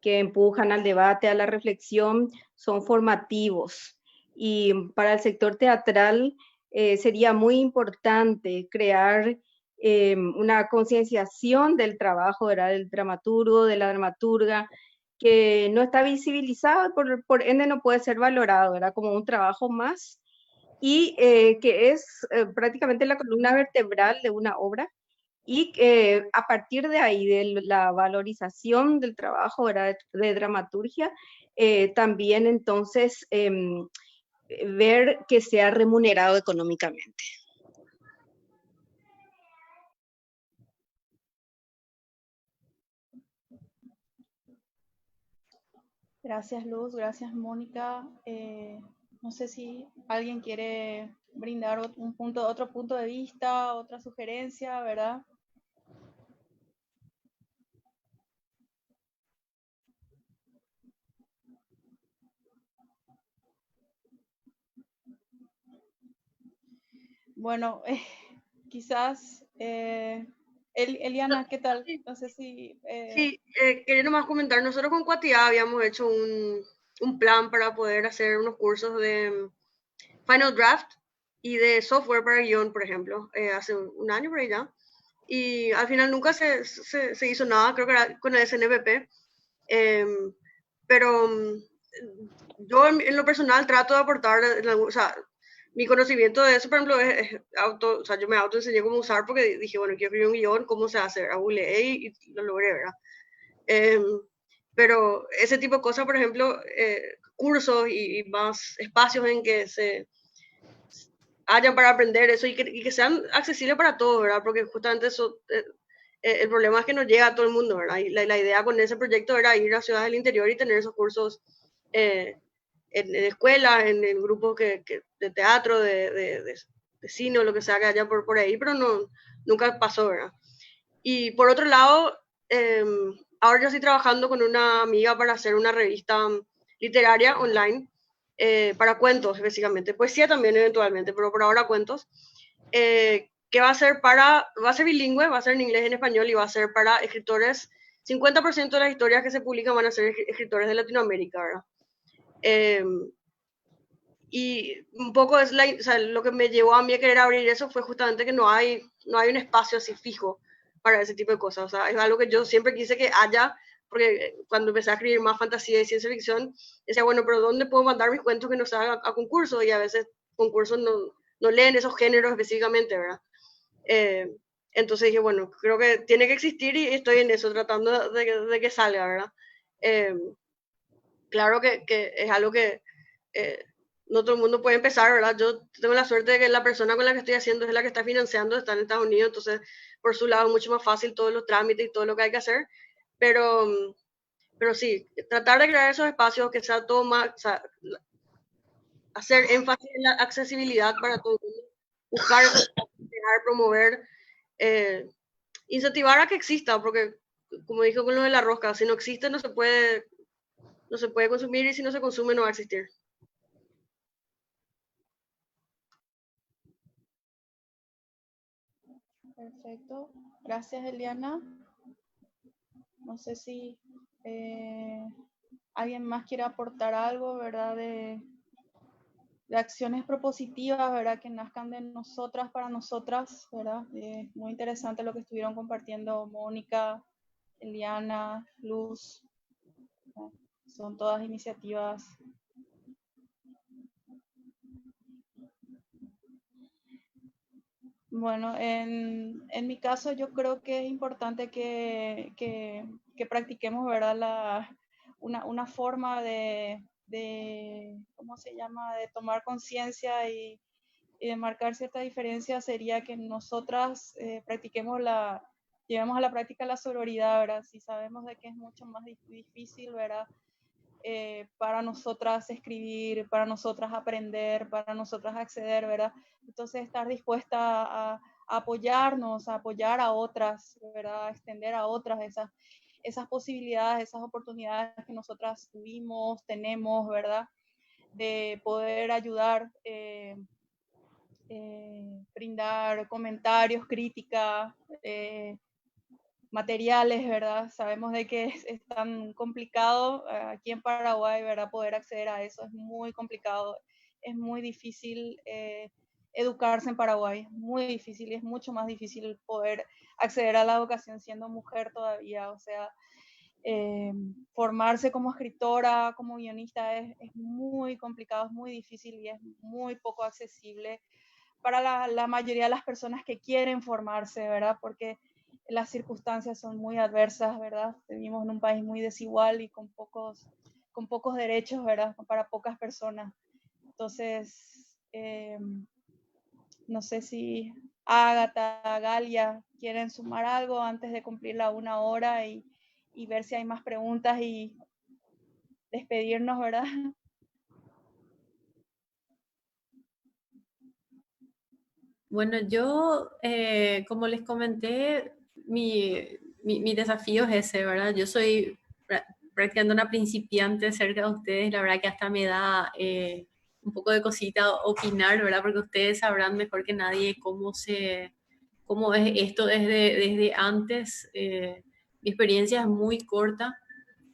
empujan al debate, a la reflexión, son formativos. Y para el sector teatral sería muy importante crear una concienciación del trabajo, ¿verdad?, del dramaturgo, de la dramaturga, que no está visibilizado, por ende no puede ser valorado, ¿verdad?, como un trabajo más, y que es prácticamente la columna vertebral de una obra, y a partir de ahí, de la valorización del trabajo, ¿verdad?, de dramaturgia, también entonces ver que sea remunerado económicamente. Gracias, Luz. Gracias, Mónica. No sé si alguien quiere brindar otro punto de vista, otra sugerencia, ¿verdad? Bueno, quizás, Eliana, ¿qué tal? No sé si... Sí, quería nomás comentar, nosotros con Cuatía habíamos hecho un plan para poder hacer unos cursos de Final Draft y de software para guión, por ejemplo, hace un año por ahí ya. Y al final nunca se hizo nada, creo que era con el SNPP. Pero yo en lo personal trato de aportar, o sea, mi conocimiento de eso, por ejemplo, o sea, yo me autoenseñé cómo usar porque dije, bueno, quiero escribir un guión, ¿cómo se hace? Googleé y lo logré, ¿verdad? Pero ese tipo de cosas, por ejemplo, cursos y más espacios en que se hayan para aprender eso y que sean accesibles para todos, ¿verdad? Porque justamente eso, el problema es que no llega a todo el mundo, ¿verdad? Y la idea con ese proyecto era ir a ciudades del interior y tener esos cursos en escuelas, en grupos de teatro, de cine o lo que sea que haya por ahí, pero nunca pasó, ¿verdad? Y por otro lado, ahora yo estoy trabajando con una amiga para hacer una revista literaria online para cuentos, básicamente. Poesía también eventualmente, pero por ahora cuentos. Que va a ser bilingüe, va a ser en inglés y en español y va a ser para escritores. 50% de las historias que se publican van a ser escritores de Latinoamérica, ¿verdad? Y un poco es o sea, lo que me llevó a mí a querer abrir eso fue justamente que no hay un espacio así fijo para ese tipo de cosas. O sea, es algo que yo siempre quise que haya, porque cuando empecé a escribir más fantasía y ciencia ficción, decía, bueno, pero ¿dónde puedo mandar mis cuentos que no se hagan a concursos? Y a veces concursos no leen esos géneros específicamente, ¿verdad? Entonces dije, bueno, creo que tiene que existir y estoy en eso, tratando de que salga, ¿verdad? Claro que es algo que no todo el mundo puede empezar, ¿verdad? Yo tengo la suerte de que la persona con la que estoy haciendo es la que está financiando, está en Estados Unidos, entonces por su lado es mucho más fácil todos los trámites y todo lo que hay que hacer, pero sí, tratar de crear esos espacios que sea todo más, o sea, hacer énfasis en la accesibilidad para todo el mundo, buscar, promover, incentivar a que exista, porque como dijo con lo de la rosca, si no existe no se puede consumir y si no se consume no va a existir. Perfecto. Gracias, Eliana. No sé si alguien más quiere aportar algo, ¿verdad? De acciones propositivas, ¿verdad? Que nazcan de nosotras para nosotras, ¿verdad? Muy interesante lo que estuvieron compartiendo Mónica, Eliana, Luz. ¿No? Son todas iniciativas. Bueno, en mi caso yo creo que es importante que practiquemos, ¿verdad? Una forma de, ¿cómo se llama?, de tomar conciencia y de marcar cierta diferencia sería que nosotras llevemos a la práctica la sororidad, ¿verdad? Si sabemos de que es mucho más difícil, ¿verdad? Para nosotras escribir, para nosotras aprender, para nosotras acceder, ¿verdad? Entonces estar dispuesta a apoyarnos, a apoyar a otras, ¿verdad? A extender a otras esas posibilidades, esas oportunidades que nosotras tenemos, ¿verdad? De poder ayudar, brindar comentarios, críticas, materiales, ¿verdad? Sabemos de que es tan complicado aquí en Paraguay, ¿verdad? Poder acceder a eso es muy complicado, es muy difícil educarse en Paraguay, muy difícil y es mucho más difícil poder acceder a la educación siendo mujer todavía, o sea, formarse como escritora, como guionista es muy complicado, es muy difícil y es muy poco accesible para la mayoría de las personas que quieren formarse, ¿verdad? Porque las circunstancias son muy adversas, ¿verdad? Vivimos en un país muy desigual y con pocos derechos, ¿verdad? Para pocas personas. Entonces, no sé si Ágata, Galia quieren sumar algo antes de cumplir la 1 hora y ver si hay más preguntas y despedirnos, ¿verdad? Bueno, yo, como les comenté, mi desafío es ese, ¿verdad? Yo soy prácticamente una principiante cerca de ustedes, la verdad que hasta me da un poco de cosita opinar, ¿verdad? Porque ustedes sabrán mejor que nadie cómo es esto desde antes. Mi experiencia es muy corta.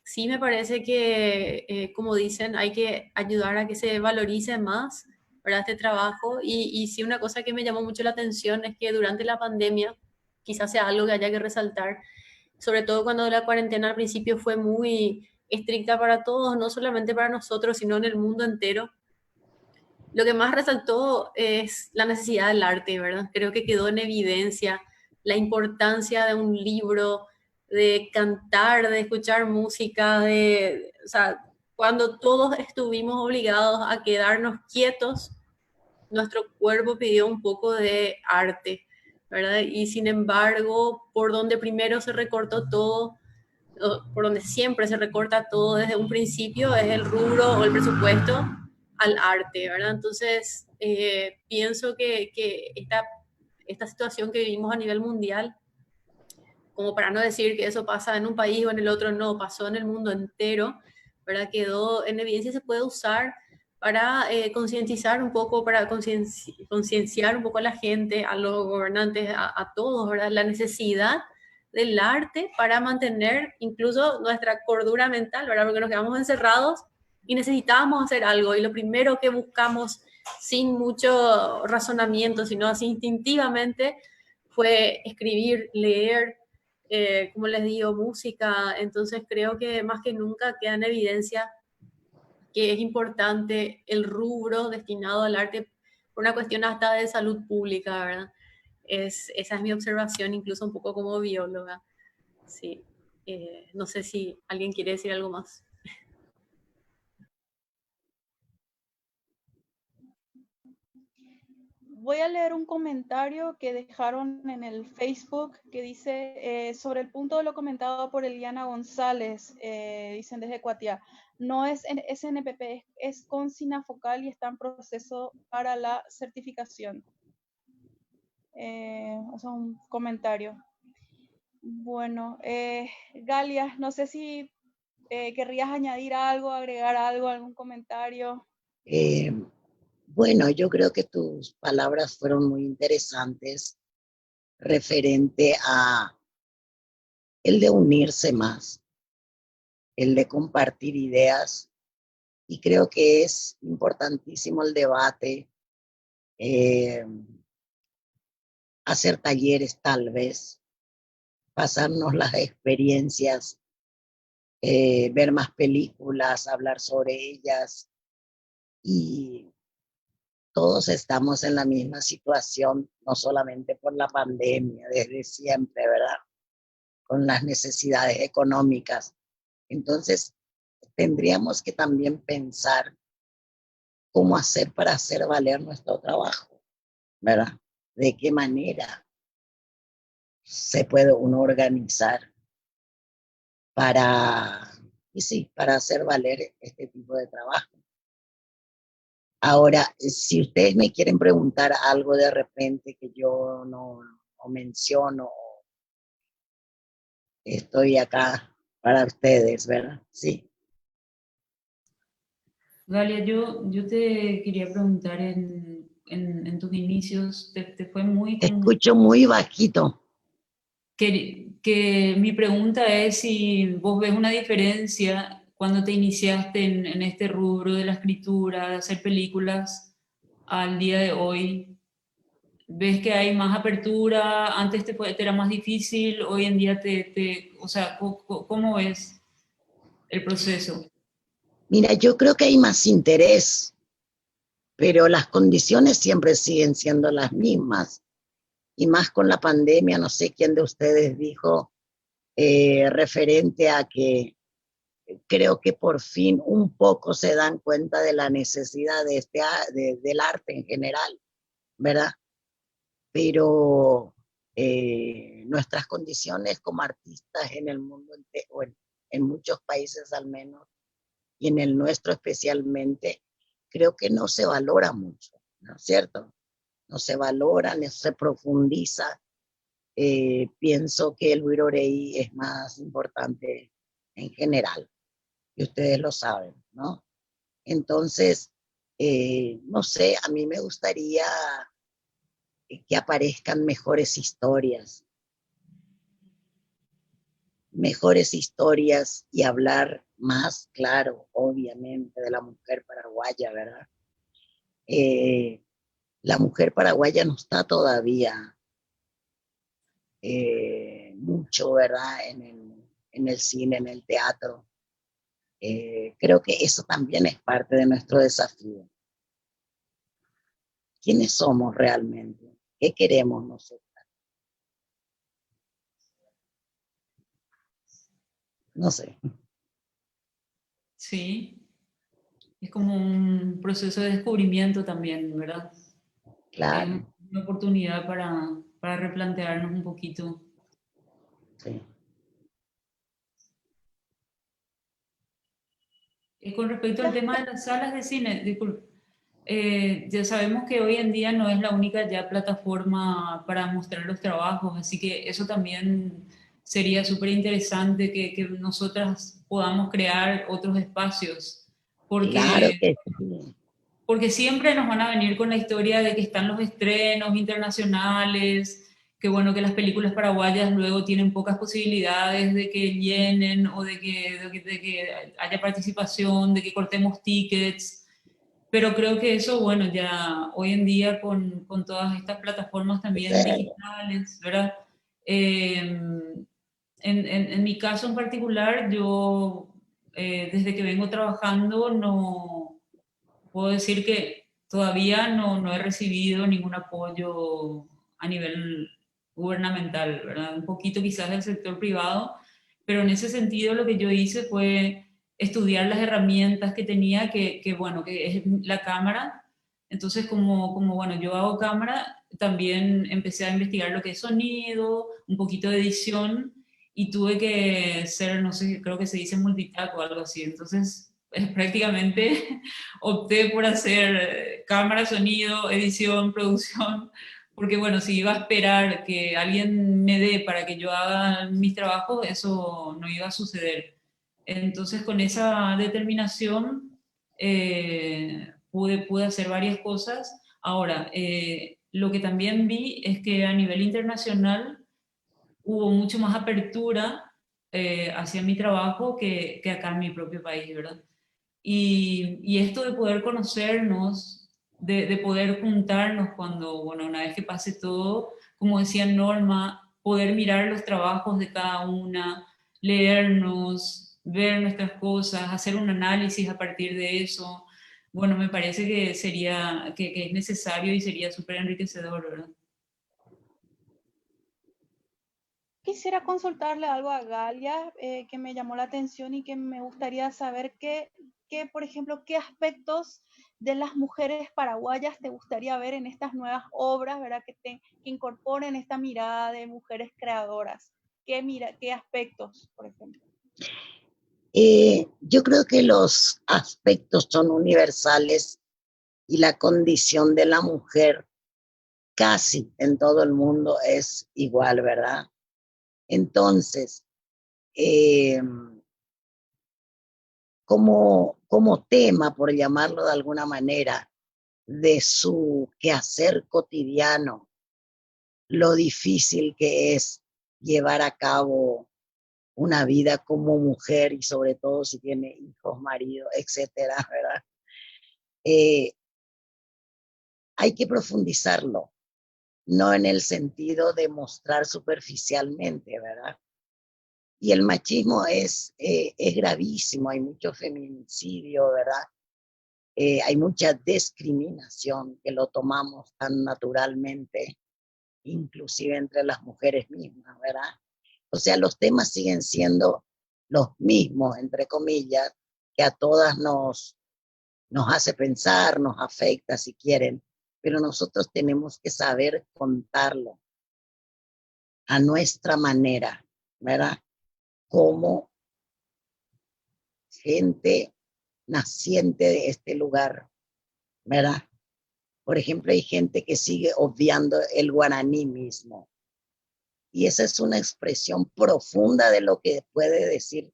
Sí me parece que, como dicen, hay que ayudar a que se valorice más, ¿verdad? Este trabajo. Y sí, una cosa que me llamó mucho la atención es que durante la pandemia, quizás sea algo que haya que resaltar, sobre todo cuando la cuarentena al principio fue muy estricta para todos, no solamente para nosotros, sino en el mundo entero. Lo que más resaltó es la necesidad del arte, ¿verdad? Creo que quedó en evidencia la importancia de un libro, de cantar, de escuchar música, o sea, cuando todos estuvimos obligados a quedarnos quietos, nuestro cuerpo pidió un poco de arte, ¿verdad? Y sin embargo, por donde primero se recortó todo, por donde siempre se recorta todo desde un principio, es el rubro o el presupuesto al arte, ¿verdad? Entonces, pienso que esta situación que vivimos a nivel mundial, como para no decir que eso pasa en un país o en el otro, no, pasó en el mundo entero, ¿verdad? Quedó en evidencia y se puede usar para concientizar un poco, para concienciar un poco a la gente, a los gobernantes, a todos, ¿verdad? La necesidad del arte para mantener incluso nuestra cordura mental, ¿verdad? Porque nos quedamos encerrados y necesitábamos hacer algo, y lo primero que buscamos sin mucho razonamiento, sino así instintivamente, fue escribir, leer, como les digo, música. Entonces creo que más que nunca queda en evidencia que es importante el rubro destinado al arte por una cuestión hasta de salud pública, ¿verdad? Esa es mi observación, incluso un poco como bióloga. Sí. No sé si alguien quiere decir algo más. Voy a leer un comentario que dejaron en el Facebook que dice sobre el punto de lo comentado por Eliana González, dicen desde Cuatía, no es SNPP, es con sinafocal y está en proceso para la certificación. O sea, un comentario. Bueno, Galia, no sé si querrías añadir algo, agregar algo, algún comentario. Bueno, yo creo que tus palabras fueron muy interesantes referente a el de unirse más, el de compartir ideas, y creo que es importantísimo el debate, hacer talleres tal vez, pasarnos las experiencias, ver más películas, hablar sobre ellas, y todos estamos en la misma situación, no solamente por la pandemia, desde siempre, ¿verdad? Con las necesidades económicas. Entonces, tendríamos que también pensar cómo hacer para hacer valer nuestro trabajo, ¿verdad? De qué manera se puede uno organizar para, y sí, para hacer valer este tipo de trabajo. Ahora, si ustedes me quieren preguntar algo de repente que yo no menciono, estoy acá para ustedes, ¿verdad? Sí. Galia, yo te quería preguntar en tus inicios, te fue muy... Te escucho muy bajito. Que mi pregunta es si vos ves una diferencia cuando te iniciaste en este rubro de la escritura, de hacer películas, al día de hoy. ¿Ves que hay más apertura? Antes te era más difícil, hoy en día o sea, ¿cómo ves el proceso? Mira, yo creo que hay más interés, pero las condiciones siempre siguen siendo las mismas. Y más con la pandemia, no sé quién de ustedes dijo referente a que creo que por fin un poco se dan cuenta de la necesidad de del arte en general, ¿verdad? Pero nuestras condiciones como artistas en el mundo entero, o en muchos países al menos, y en el nuestro especialmente, creo que no se valora mucho, ¿no es cierto? No se valora, no se profundiza. Pienso que el Wirorei es más importante en general, y ustedes lo saben, ¿no? Entonces, no sé, a mí me gustaría que aparezcan mejores historias y hablar más claro, obviamente, de la mujer paraguaya, ¿verdad? La mujer paraguaya no está todavía mucho, ¿verdad? En el cine, en el teatro. Creo que eso también es parte de nuestro desafío. ¿Quiénes somos realmente? ¿Qué queremos nosotros? No sé. Sí, es como un proceso de descubrimiento también, ¿verdad? Es Claro, una oportunidad para replantearnos un poquito. sí. Con respecto al tema de las salas de cine, disculpe, Ya sabemos que hoy en día no es la única ya plataforma para mostrar los trabajos, así que eso también sería súper interesante que nosotras podamos crear otros espacios, Claro porque que sí. porque siempre nos van a venir con la historia de que están los estrenos internacionales, que bueno, que las películas paraguayas luego tienen pocas posibilidades de que llenen o de que haya participación, de que cortemos tickets, pero creo que eso, bueno, ya hoy en día con todas estas plataformas también digitales, ¿verdad? Eh, en mi caso en particular, yo desde que vengo trabajando no puedo decir que todavía no he recibido ningún apoyo a nivel gubernamental, ¿verdad? Un poquito quizás del sector privado, pero en ese sentido lo que yo hice fue estudiar las herramientas que tenía, bueno, que es la cámara. Entonces, bueno, yo hago cámara, también empecé a investigar lo que es sonido, un poquito de edición, y tuve que ser, no sé, creo que se dice multitask o algo así. Entonces, prácticamente opté por hacer cámara, sonido, edición, producción, porque bueno, si iba a esperar que alguien me dé para que yo haga mis trabajos, eso no iba a suceder. Entonces, con esa determinación, pude hacer varias cosas. Ahora, lo que también vi es que a nivel internacional hubo mucho más apertura hacia mi trabajo que acá en mi propio país, ¿verdad? Y esto de poder conocernos, de poder juntarnos cuando, bueno, una vez que pase todo, como decía Norma, poder mirar los trabajos de cada una, leernos, ver nuestras cosas, hacer un análisis a partir de eso, bueno, me parece que sería, que es necesario y sería súper enriquecedor, ¿verdad? Quisiera consultarle algo a Galia que me llamó la atención y que me gustaría saber por ejemplo, qué aspectos de las mujeres paraguayas te gustaría ver en estas nuevas obras, ¿verdad? Que incorporen esta mirada de mujeres creadoras. ¿Qué aspectos, por ejemplo? Yo creo que los aspectos son universales y la condición de la mujer casi en todo el mundo es igual, ¿verdad? Entonces, eh, como tema, por llamarlo de alguna manera, de su quehacer cotidiano, lo difícil que es llevar a cabo una vida como mujer y sobre todo si tiene hijos, marido, etcétera, ¿verdad? Eh, hay que profundizarlo, no en el sentido de mostrar superficialmente, ¿verdad? Y el machismo es gravísimo, hay mucho feminicidio, ¿verdad? Hay mucha discriminación que lo tomamos tan naturalmente, inclusive entre las mujeres mismas, ¿verdad? O sea, los temas siguen siendo los mismos, entre comillas, que a todas nos hace pensar, nos afecta si quieren, pero nosotros tenemos que saber contarlo a nuestra manera, ¿verdad? Como gente naciente de este lugar, ¿verdad? Por ejemplo, hay gente que sigue obviando el guaraní mismo. Y esa es una expresión profunda de lo que puede decir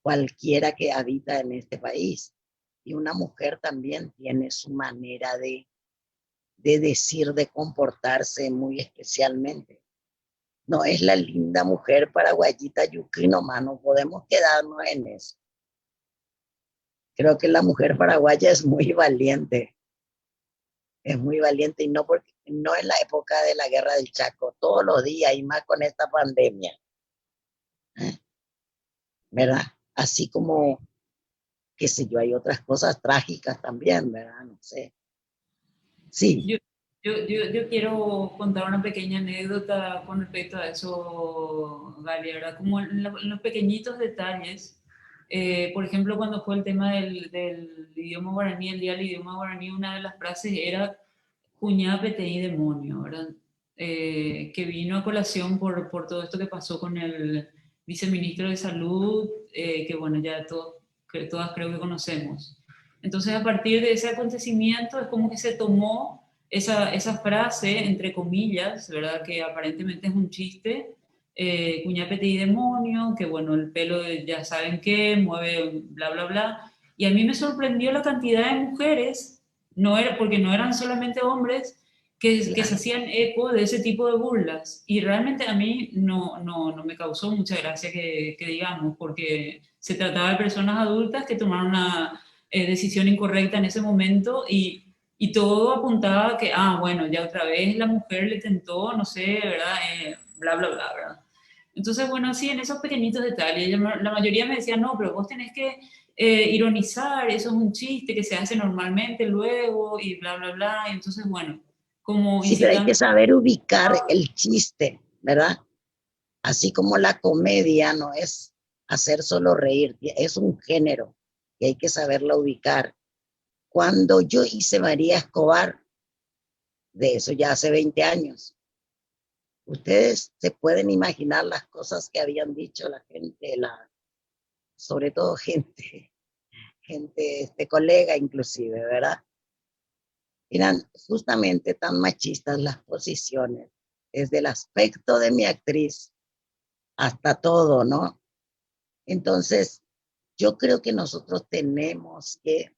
cualquiera que habita en este país. Y una mujer también tiene su manera de decir, de comportarse muy especialmente. No es la linda mujer paraguayita yuqui nomás, no podemos quedarnos en eso. Creo que la mujer paraguaya es muy valiente y no en la época de la guerra del Chaco, todos los días y más con esta pandemia, ¿verdad? Así como, qué sé yo, hay otras cosas trágicas también, ¿verdad? No sé. Sí. Yo, yo quiero contar una pequeña anécdota con respecto a eso, Galia, ¿verdad? Como en los pequeñitos detalles. Por ejemplo, cuando fue el tema del idioma guaraní, el día del idioma guaraní, una de las frases era Cuñá PTI demonio, ¿verdad? Que vino a colación por todo esto que pasó con el viceministro de Salud, que bueno, ya todas creo que conocemos. Entonces, a partir de ese acontecimiento es como que se tomó esa frase, entre comillas, ¿verdad? Que aparentemente es un chiste, cuñá petit demonio, que bueno, el pelo ya saben qué, mueve bla, bla, bla. Y a mí me sorprendió la cantidad de mujeres, no era, porque no eran solamente hombres, que se hacían eco de ese tipo de burlas. Y realmente a mí no me causó mucha gracia que digamos, porque se trataba de personas adultas que tomaron una decisión incorrecta en ese momento y todo apuntaba a que, bueno, ya otra vez la mujer le tentó, no sé, ¿verdad? Bla, bla, bla, ¿verdad? Entonces, bueno, sí, en esos pequeñitos detalles, la mayoría me decía, no, pero vos tenés que ironizar, eso es un chiste que se hace normalmente luego y bla, bla, bla. Y entonces, bueno, como Sí, pero hay incitando. que saber ubicar el chiste, ¿verdad? Así como la comedia no es hacer solo reír, es un género y hay que saberlo ubicar. Cuando yo hice María Escobar, de eso ya hace 20 años, ustedes se pueden imaginar las cosas que habían dicho la gente, sobre todo gente, colega inclusive, ¿verdad? Eran justamente tan machistas las posiciones, desde el aspecto de mi actriz hasta todo, ¿no? Entonces, yo creo que nosotros tenemos que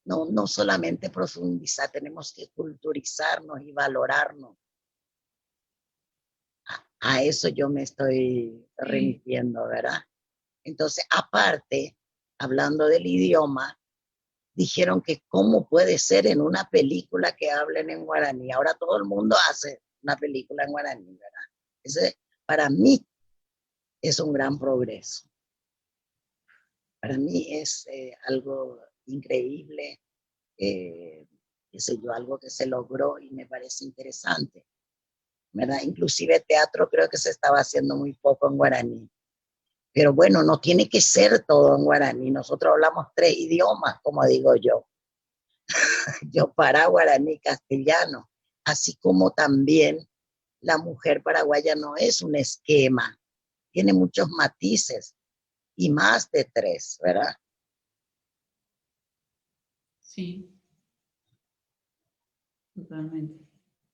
no solamente profundizar, tenemos que culturizarnos y valorarnos. A eso yo me estoy remitiendo, ¿verdad? Entonces, aparte, hablando del idioma, dijeron que cómo puede ser en una película que hablen en guaraní. Ahora todo el mundo hace una película en guaraní, ¿verdad? Ese, para mí, es un gran progreso. Para mí es algo increíble, qué sé yo, algo que se logró y me parece interesante, ¿verdad? Inclusive teatro creo que se estaba haciendo muy poco en guaraní. Pero bueno, no tiene que ser todo en guaraní. Nosotros hablamos 3 idiomas, como digo yo. Yo para guaraní, castellano. Así como también la mujer paraguaya no es un esquema. Tiene muchos matices y más de 3, ¿verdad? Sí, totalmente.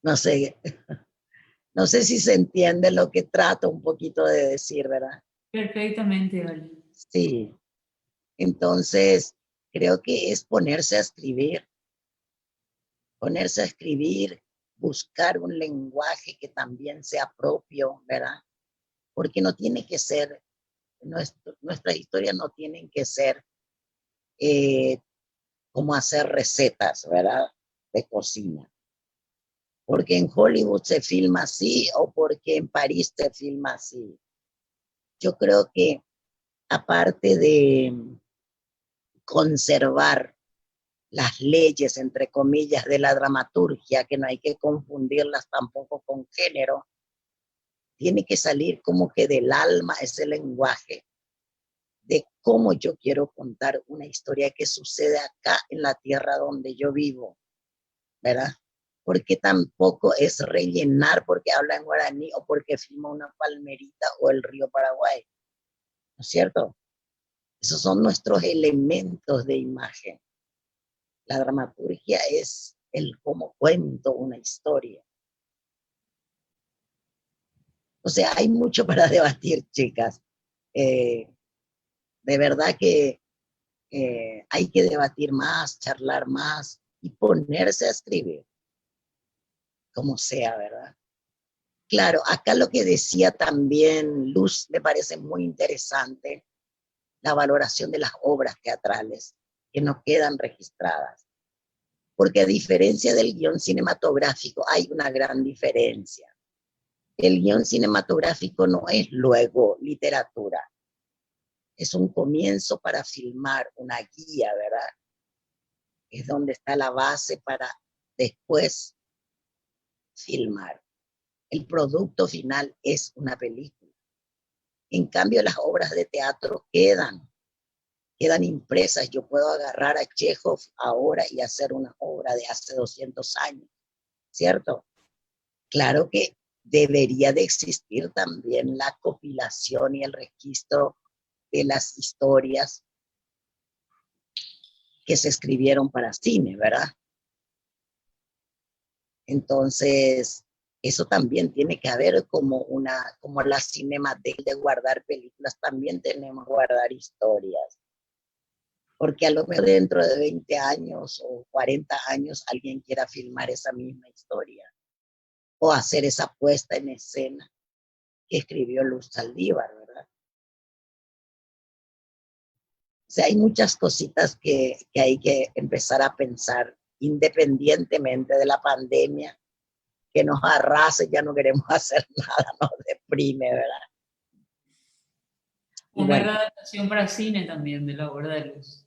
No sé si se entiende lo que trato un poquito de decir, ¿verdad? Perfectamente, Ale. Sí. Entonces, creo que es ponerse a escribir, buscar un lenguaje que también sea propio, ¿verdad? Porque no tiene que ser, nuestras historias no tienen que ser como hacer recetas, ¿verdad? De cocina. Porque en Hollywood se filma así o porque en París se filma así. Yo creo que aparte de conservar las leyes, entre comillas, de la dramaturgia, que no hay que confundirlas tampoco con género, tiene que salir como que del alma ese lenguaje de cómo yo quiero contar una historia que sucede acá en la tierra donde yo vivo, ¿verdad? Porque tampoco es rellenar porque habla en guaraní o porque filma una palmerita o el río Paraguay, ¿no es cierto? Esos son nuestros elementos de imagen. La dramaturgia es el cómo cuento una historia. O sea, hay mucho para debatir, chicas. De verdad que hay que debatir más, charlar más y ponerse a escribir, como sea, ¿verdad? Claro, acá lo que decía también Luz me parece muy interesante, la valoración de las obras teatrales que no quedan registradas. Porque a diferencia del guión cinematográfico hay una gran diferencia. El guión cinematográfico no es luego literatura, es un comienzo para filmar, una guía, ¿verdad? Es donde está la base para después filmar. El producto final es una película. En cambio, las obras de teatro quedan impresas. Yo puedo agarrar a Chekhov ahora y hacer una obra de hace 200 años, ¿cierto? Claro que debería de existir también la compilación y el registro de las historias que se escribieron para cine, ¿verdad? Entonces, eso también tiene que haber como la cinemateca de guardar películas, también tenemos que guardar historias. Porque a lo mejor dentro de 20 años o 40 años alguien quiera filmar esa misma historia o hacer esa puesta en escena que escribió Luz Saldívar, ¿verdad? O sea, hay muchas cositas que hay que empezar a pensar independientemente de la pandemia, que nos arrase, ya no queremos hacer nada, nos deprime, ¿verdad? Una readaptación para cine también de La Obra de Luz,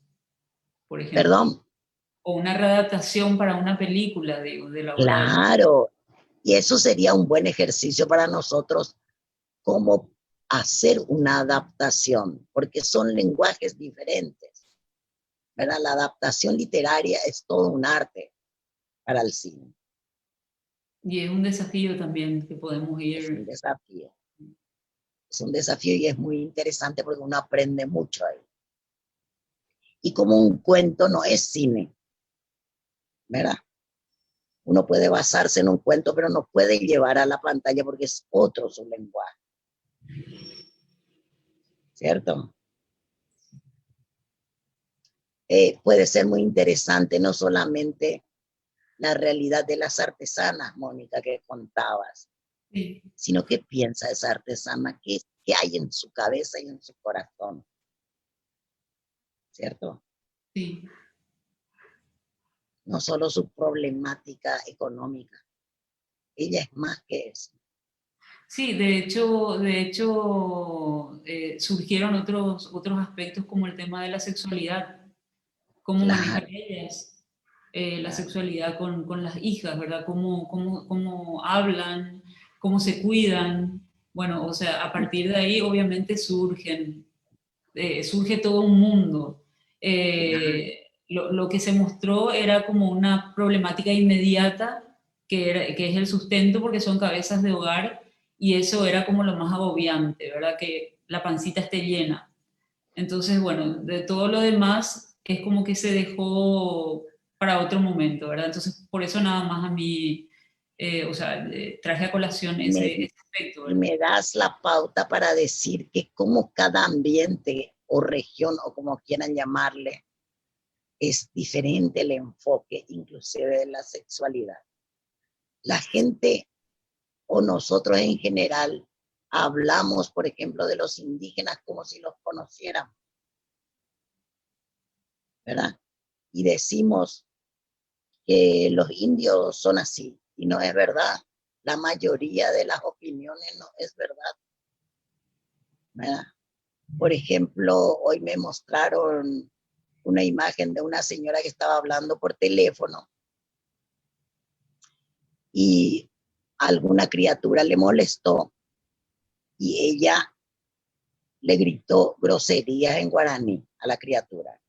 por ejemplo. Perdón. O una readaptación para una película, digo, de La Obra de Luz. Claro, y eso sería un buen ejercicio para nosotros, como hacer una adaptación, porque son lenguajes diferentes, ¿verdad? La adaptación literaria es todo un arte para el cine. Y es un desafío también que podemos ir... Es un desafío. Es un desafío y es muy interesante porque uno aprende mucho ahí. Y como un cuento no es cine, ¿verdad? Uno puede basarse en un cuento, pero no puede llevar a la pantalla porque es otro su lenguaje. ¿Cierto? Puede ser muy interesante no solamente la realidad de las artesanas, Mónica, que contabas, sí, sino qué piensa esa artesana, qué hay en su cabeza y en su corazón. ¿Cierto? Sí. No solo su problemática económica. Ella es más que eso. Sí, de hecho surgieron otros aspectos como el tema de la sexualidad, cómo Claro. manejan ellas la sexualidad con las hijas, ¿verdad? Cómo hablan, cómo se cuidan. Bueno, o sea, a partir de ahí obviamente surge todo un mundo. Lo que se mostró era como una problemática inmediata, que es el sustento, porque son cabezas de hogar, y eso era como lo más agobiante, ¿verdad? Que la pancita esté llena. Entonces, bueno, de todo lo demás es como que se dejó para otro momento, ¿verdad? Entonces, por eso nada más a mí, traje a colación ese aspecto, Y ¿verdad? me das la pauta para decir que como cada ambiente o región o como quieran llamarle, es diferente el enfoque inclusive de la sexualidad. La gente o nosotros en general hablamos, por ejemplo, de los indígenas como si los conociéramos, ¿verdad? Y decimos que los indios son así, y no es verdad. La mayoría de las opiniones no es verdad, ¿verdad? Por ejemplo, hoy me mostraron una imagen de una señora que estaba hablando por teléfono y alguna criatura le molestó y ella le gritó groserías en guaraní a la criatura.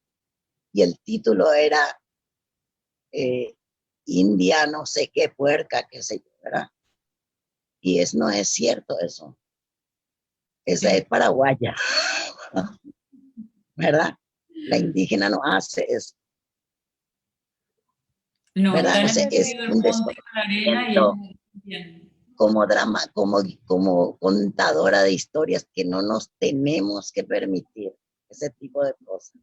Y el título era India, no sé qué, puerca, qué sé yo, ¿verdad? Y no es cierto eso. Esa es paraguaya, ¿verdad? La indígena no hace eso. No, ¿Verdad? están O sea, es en el un monte con la arena y desconocimiento bien. como drama, como contadora de historias, que no nos tenemos que permitir ese tipo de cosas.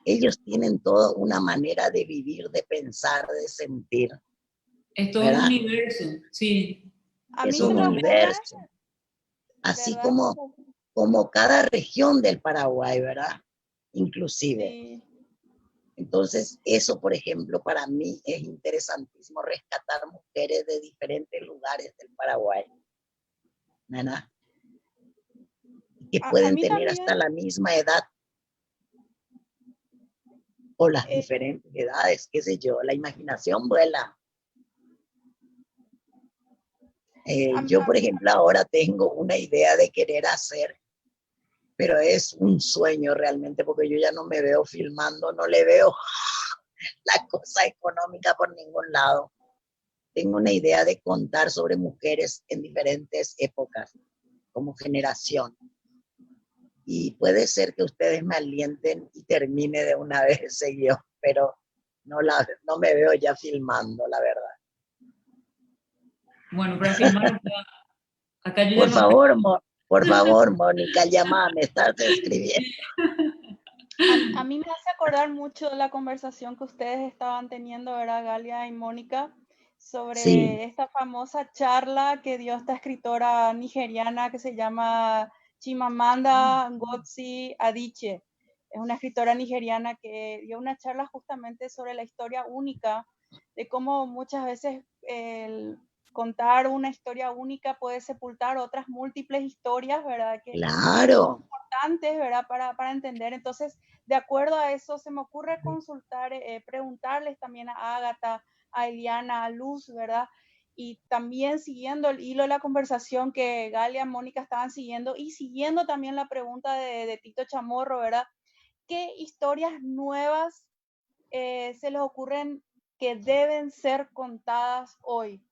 Ellos tienen toda una manera de vivir, de pensar, de sentir. Es todo un ¿verdad? universo, sí. A Es mí se un me ocurre, universo. Así ¿verdad? como cada región del Paraguay, ¿verdad? Inclusive. Sí. Entonces, eso, por ejemplo, para mí es interesantísimo, rescatar mujeres de diferentes lugares del Paraguay, ¿verdad? Que A pueden mí tener también, hasta la misma edad o las eh, diferentes edades, qué sé yo, la imaginación vuela. Yo, por ejemplo, ahora tengo una idea de querer hacer, pero es un sueño realmente, porque yo ya no me veo filmando, no le veo la cosa económica por ningún lado. Tengo una idea de contar sobre mujeres en diferentes épocas, como generación. y puede ser que ustedes me alienten y termine de una vez ese guión, pero no me veo ya filmando, la verdad. Bueno, para filmar, acá yo ya no... Por favor, Mónica, llámame, estás escribiendo. A mí me hace acordar mucho de la conversación que ustedes estaban teniendo, ¿verdad, Galia y Mónica? Sobre Sí. esta famosa charla que dio esta escritora nigeriana que se llama Chimamanda Ngozi Adichie. Es una escritora nigeriana que dio una charla justamente sobre la historia única, de cómo muchas veces el contar una historia única puede sepultar otras múltiples historias, ¿verdad? Que Claro. importantes, ¿verdad? Para entender. Entonces, de acuerdo a eso, se me ocurre consultar, preguntarles también a Ágata, a Eliana, a Luz, ¿verdad? Y también siguiendo el hilo de la conversación que Galia y Mónica estaban siguiendo y siguiendo también la pregunta de Tito Chamorro, ¿verdad? ¿Qué historias nuevas se les ocurren que deben ser contadas hoy?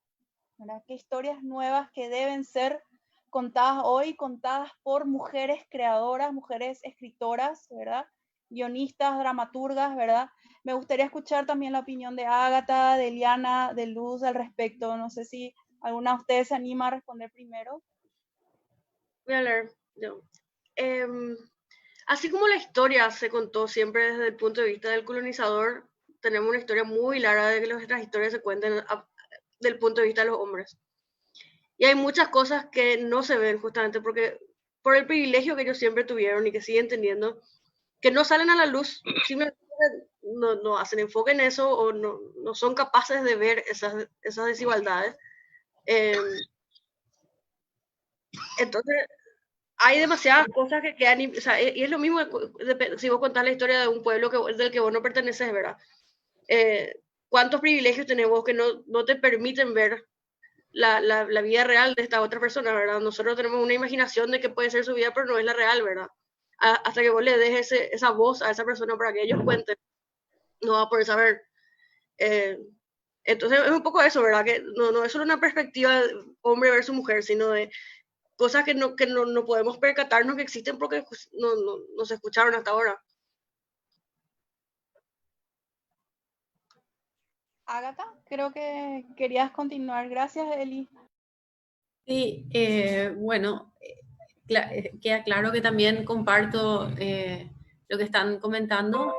¿Verdad? ¿Qué historias nuevas que deben ser contadas hoy, contadas por mujeres creadoras, mujeres escritoras, ¿verdad? Guionistas, dramaturgas, ¿verdad? Me gustaría escuchar también la opinión de Ágata, de Eliana, de Luz al respecto. No sé si alguna de ustedes se anima a responder primero. Voy a leer. No. Así como la historia se contó siempre desde el punto de vista del colonizador, tenemos una historia muy larga de que nuestras historias se cuenten del punto de vista de los hombres. Y hay muchas cosas que no se ven justamente porque por el privilegio que ellos siempre tuvieron y que siguen teniendo, que no salen a la luz, simplemente no hacen enfoque en eso o no son capaces de ver esas desigualdades. Entonces, hay demasiadas cosas que quedan, o sea, y es lo mismo si vos contás la historia de un pueblo del que vos no perteneces, ¿verdad? ¿Cuántos privilegios tenemos que no te permiten ver la vida real de esta otra persona, ¿verdad? Nosotros tenemos una imaginación de que puede ser su vida, pero no es la real, ¿verdad? Hasta que vos le des esa voz a esa persona para que ellos cuenten, no va a poder saber. Entonces es un poco eso, ¿verdad? Que no es solo una perspectiva de hombre versus mujer, sino de cosas que no podemos percatarnos que existen porque no se escucharon hasta ahora. Ágata, creo que querías continuar. Gracias, Eli. Sí, bueno, queda claro que también comparto lo que están comentando,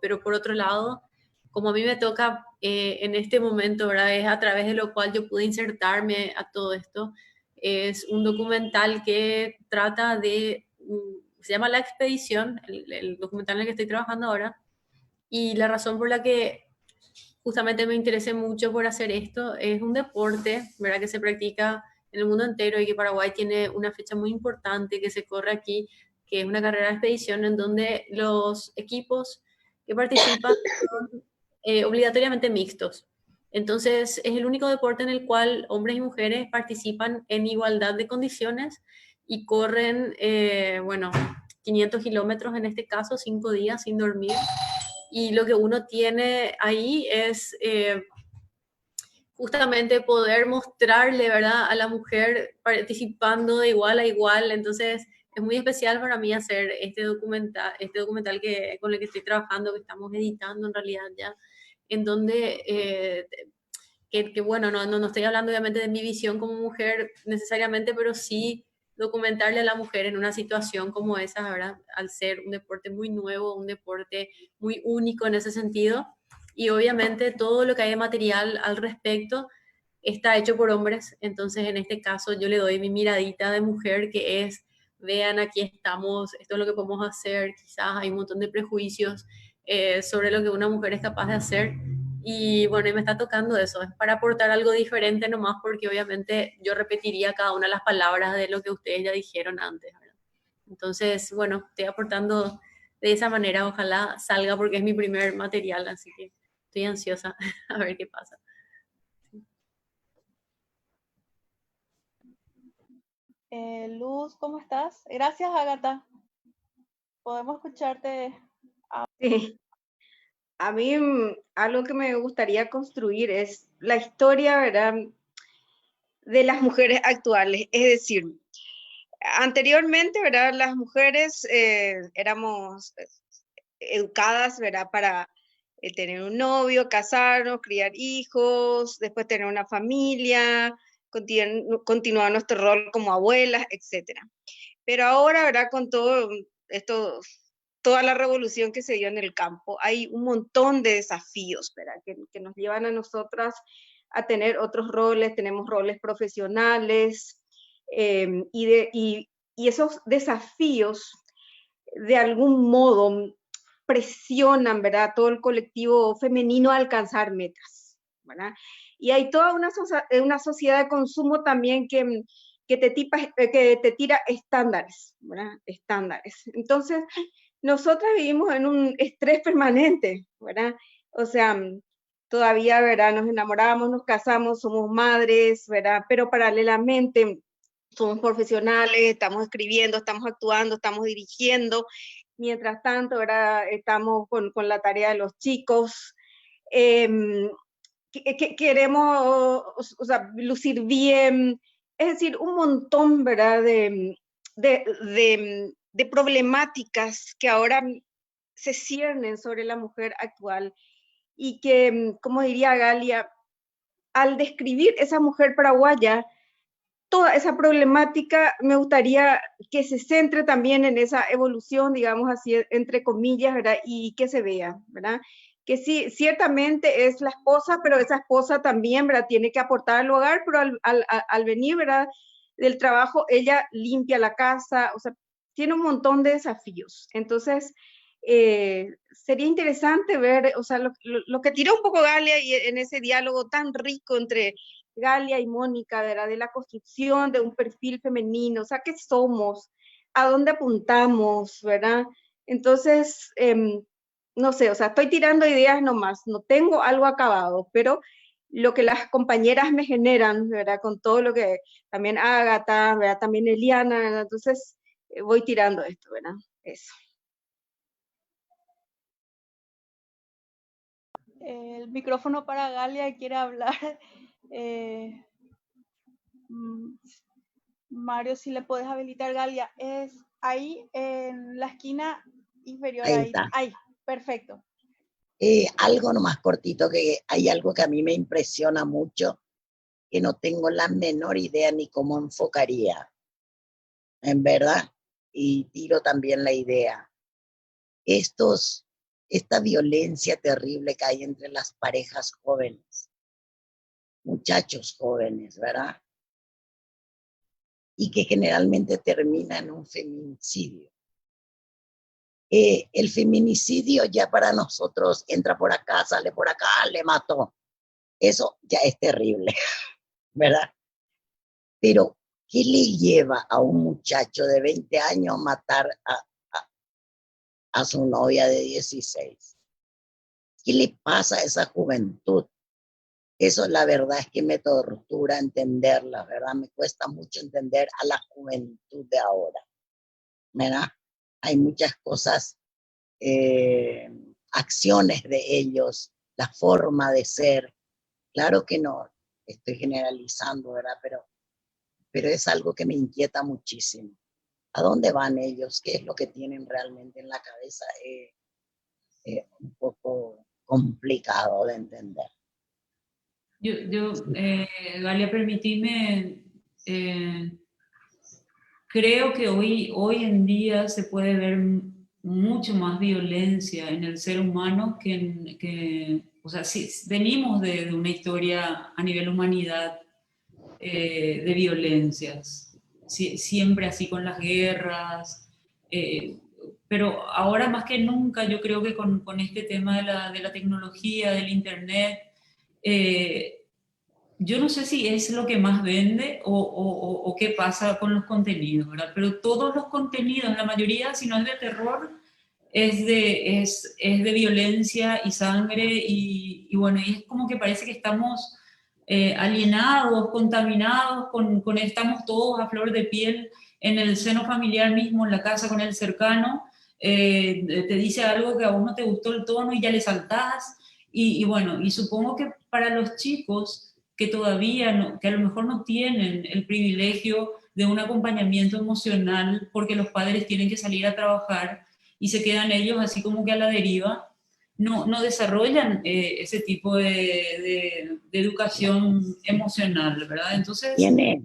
pero por otro lado, como a mí me toca en este momento, ¿verdad? Es a través de lo cual yo pude insertarme a todo esto. Es un documental que trata de, se llama La Expedición, el documental en el que estoy trabajando ahora, y la razón por la que justamente me interesé mucho por hacer esto es un deporte, ¿verdad? Que se practica en el mundo entero y que Paraguay tiene una fecha muy importante que se corre aquí, que es una carrera de expedición en donde los equipos que participan son obligatoriamente mixtos. Entonces es el único deporte en el cual hombres y mujeres participan en igualdad de condiciones y corren, bueno, 500 kilómetros en este caso, 5 días sin dormir. Y lo que uno tiene ahí es justamente poder mostrarle, ¿verdad?, a la mujer participando de igual a igual. Entonces es muy especial para mí hacer este documental con el que estoy trabajando, que estamos editando en realidad ya, en donde, bueno, no estoy hablando obviamente de mi visión como mujer necesariamente, pero sí documentarle a la mujer en una situación como esa, ¿verdad? Al ser un deporte muy nuevo, un deporte muy único en ese sentido. Y obviamente todo lo que hay de material al respecto está hecho por hombres. Entonces, en este caso, yo le doy mi miradita de mujer, que es, vean, aquí estamos, esto es lo que podemos hacer. Quizás hay un montón de prejuicios sobre lo que una mujer es capaz de hacer. Y bueno, y me está tocando eso, es para aportar algo diferente nomás, porque obviamente yo repetiría cada una de las palabras de lo que ustedes ya dijeron antes, ¿verdad? Entonces, bueno, estoy aportando de esa manera, ojalá salga porque es mi primer material, así que estoy ansiosa a ver qué pasa. Luz, ¿cómo estás? Gracias, Ágata. Podemos escucharte. Sí. A mí algo que me gustaría construir es la historia, ¿verdad?, de las mujeres actuales. Es decir, Anteriormente, ¿verdad? Las mujeres éramos educadas, ¿verdad? Para tener un novio, casarnos, criar hijos, después tener una familia, continuar nuestro rol como abuelas, etcétera. Pero ahora, ¿verdad? Con todo esto, toda la revolución que se dio en el campo, hay un montón de desafíos, ¿verdad? Que nos llevan a nosotras a tener otros roles, tenemos roles profesionales, y esos desafíos de algún modo presionan, ¿verdad?, todo el colectivo femenino a alcanzar metas, ¿verdad? Y hay toda una sociedad de consumo también que te tira estándares, ¿verdad? Estándares. Entonces, nosotras vivimos en un estrés permanente, ¿verdad? O sea, todavía, ¿verdad? Nos enamoramos, nos casamos, somos madres, ¿verdad? Pero paralelamente somos profesionales, estamos escribiendo, estamos actuando, estamos dirigiendo. Mientras tanto, ¿verdad? Estamos con la tarea de los chicos. Queremos, o sea, lucir bien. Es decir, un montón, ¿verdad? De problemáticas que ahora se ciernen sobre la mujer actual y que, como diría Galia, al describir esa mujer paraguaya, toda esa problemática me gustaría que se centre también en esa evolución, digamos así, entre comillas, ¿verdad? Y que se vea, ¿verdad? Que sí, ciertamente es la esposa, pero esa esposa también, ¿verdad? Tiene que aportar al hogar, pero al venir, ¿verdad? Del trabajo, ella limpia la casa, o sea, tiene un montón de desafíos. Entonces, sería interesante ver, o sea, lo que tiró un poco Galia y en ese diálogo tan rico entre Galia y Mónica, ¿verdad? De la construcción de un perfil femenino, o sea, ¿qué somos? ¿A dónde apuntamos? ¿Verdad? Entonces, no sé, o sea, estoy tirando ideas nomás, no tengo algo acabado, pero lo que las compañeras me generan, ¿verdad? Con todo lo que también Ágata, ¿verdad? También Eliana, ¿verdad? Entonces voy tirando esto, ¿verdad? Eso. El micrófono para Galia quiere hablar. Mario, si le puedes habilitar, Galia, es ahí en la esquina inferior. Ahí está. Ahí, perfecto. Algo nomás cortito, que hay algo que a mí me impresiona mucho, que no tengo la menor idea ni cómo enfocaría, en verdad, y tiro también la idea. Esta violencia terrible que hay entre las parejas jóvenes, muchachos jóvenes, ¿verdad? Y que generalmente termina en un feminicidio. El feminicidio ya para nosotros entra por acá, sale por acá, le mató. Eso ya es terrible, ¿verdad? Pero, ¿qué le lleva a un muchacho de 20 años a matar a su novia de 16? ¿Qué le pasa a esa juventud? Eso la verdad es que me tortura entenderla, ¿verdad? Me cuesta mucho entender a la juventud de ahora, ¿verdad? Hay muchas cosas, acciones de ellos, la forma de ser. Claro que no estoy generalizando, ¿verdad? Pero es algo que me inquieta muchísimo. ¿A dónde van ellos? ¿Qué es lo que tienen realmente en la cabeza? Un poco complicado de entender. Galia, permitime, creo que hoy en día se puede ver mucho más violencia en el ser humano o sea, sí, venimos de una historia a nivel humanidad de violencias, siempre así con las guerras, pero ahora más que nunca yo creo que con este tema de la tecnología, del internet, yo no sé si es lo que más vende o qué pasa con los contenidos, ¿verdad? Pero todos los contenidos, la mayoría, si no es de terror, es de violencia y sangre y bueno, y es como que parece que estamos alienados, contaminados, estamos todos a flor de piel en el seno familiar mismo, en la casa con el cercano, te dice algo que a vos no te gustó el tono y ya le saltás, y bueno, y supongo que para los chicos que todavía, que a lo mejor no tienen el privilegio de un acompañamiento emocional porque los padres tienen que salir a trabajar y se quedan ellos así como que a la deriva, no desarrollan ese tipo de educación emocional, ¿verdad? Tiene,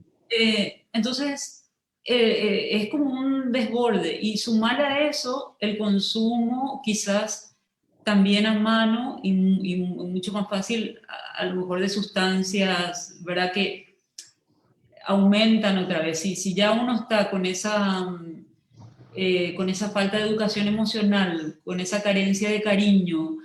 Es como un desborde y sumar a eso el consumo quizás también a mano y mucho más fácil a lo mejor de sustancias, ¿verdad? Que aumentan otra vez. Y si ya uno está con esa falta de educación emocional, con esa carencia de cariño,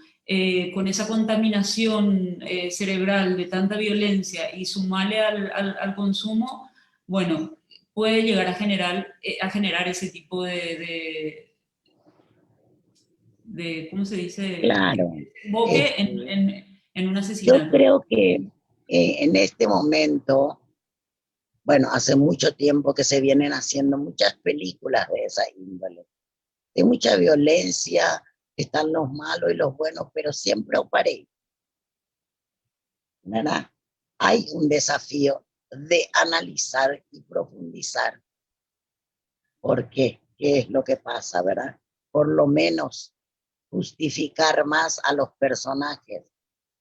con esa contaminación cerebral de tanta violencia y sumarle al consumo, bueno, puede llegar a generar ese tipo de ¿cómo se dice? claro. Desemboque Este, en un yo asesinato. creo que en este momento, bueno, hace mucho tiempo que se vienen haciendo muchas películas de esa índole, de mucha violencia, están los malos y los buenos, pero siempre parejo, ¿verdad? Hay un desafío de analizar y profundizar por qué, qué es lo que pasa, ¿verdad? Por lo menos justificar más a los personajes,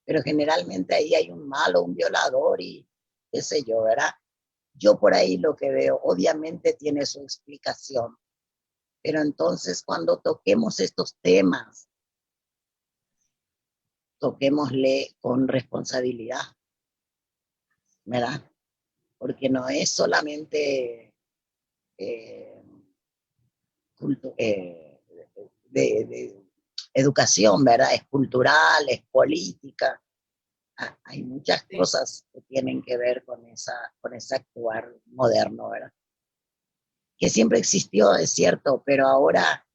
pero generalmente ahí hay un malo, un violador y qué sé yo, ¿verdad? Yo por ahí lo que veo, obviamente tiene su explicación, pero entonces cuando toquemos estos temas, toquémosle con responsabilidad, ¿verdad? Porque no es solamente eh, de educación, ¿verdad? Es cultural, es política. Hay muchas cosas que tienen que ver con ese actuar moderno, ¿verdad? Que siempre existió, es cierto, pero ahora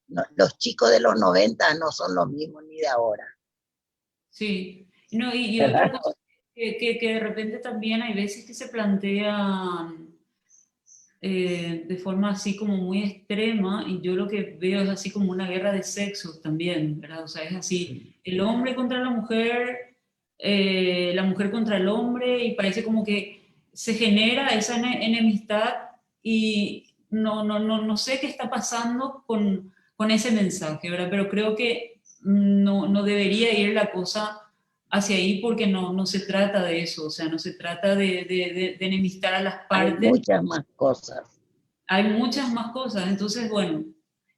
no, los chicos de los 90 no son los mismos ni de ahora. Sí, no, y otra ¿Verdad? cosa que de repente también hay veces que se plantean de forma así como muy extrema y yo lo que veo es así como una guerra de sexos también, ¿verdad? O sea, es así, el hombre contra la mujer contra el hombre y parece como que se genera esa enemistad y no sé qué está pasando con ese mensaje, ¿verdad? Pero creo que no debería ir la cosa hacia ahí porque no se trata de eso, o sea, no se trata de enemistar a las Hay partes, muchas más cosas. hay muchas más cosas. Entonces, bueno,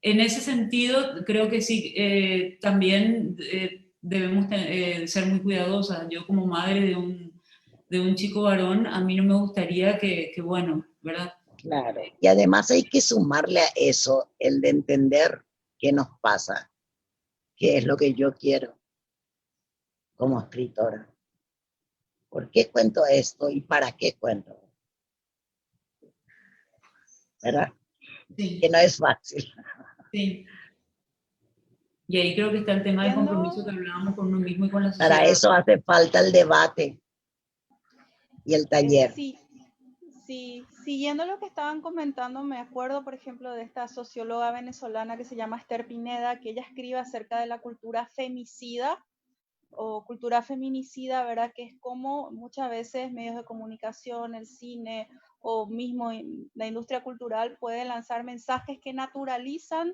en ese sentido, creo que sí, también debemos ser muy cuidadosas. Yo como madre de un chico varón, a mí no me gustaría bueno, ¿verdad? Claro. Y además hay que sumarle a eso el de entender qué nos pasa, qué es lo que yo quiero como escritora. ¿Por qué cuento esto y para qué cuento? ¿Verdad? Que Sí, no es fácil. sí. Y ahí creo que está el tema del compromiso que Siguiendo, hablábamos con uno mismo y con la Para sociedad. eso hace falta el debate y el taller. sí, sí, siguiendo lo que estaban comentando, me acuerdo, por ejemplo, de esta socióloga venezolana que se llama Esther Pineda, que ella escribe acerca de la cultura femicida o cultura feminicida, ¿verdad? Que es como muchas veces medios de comunicación, el cine o mismo la industria cultural puede lanzar mensajes que naturalizan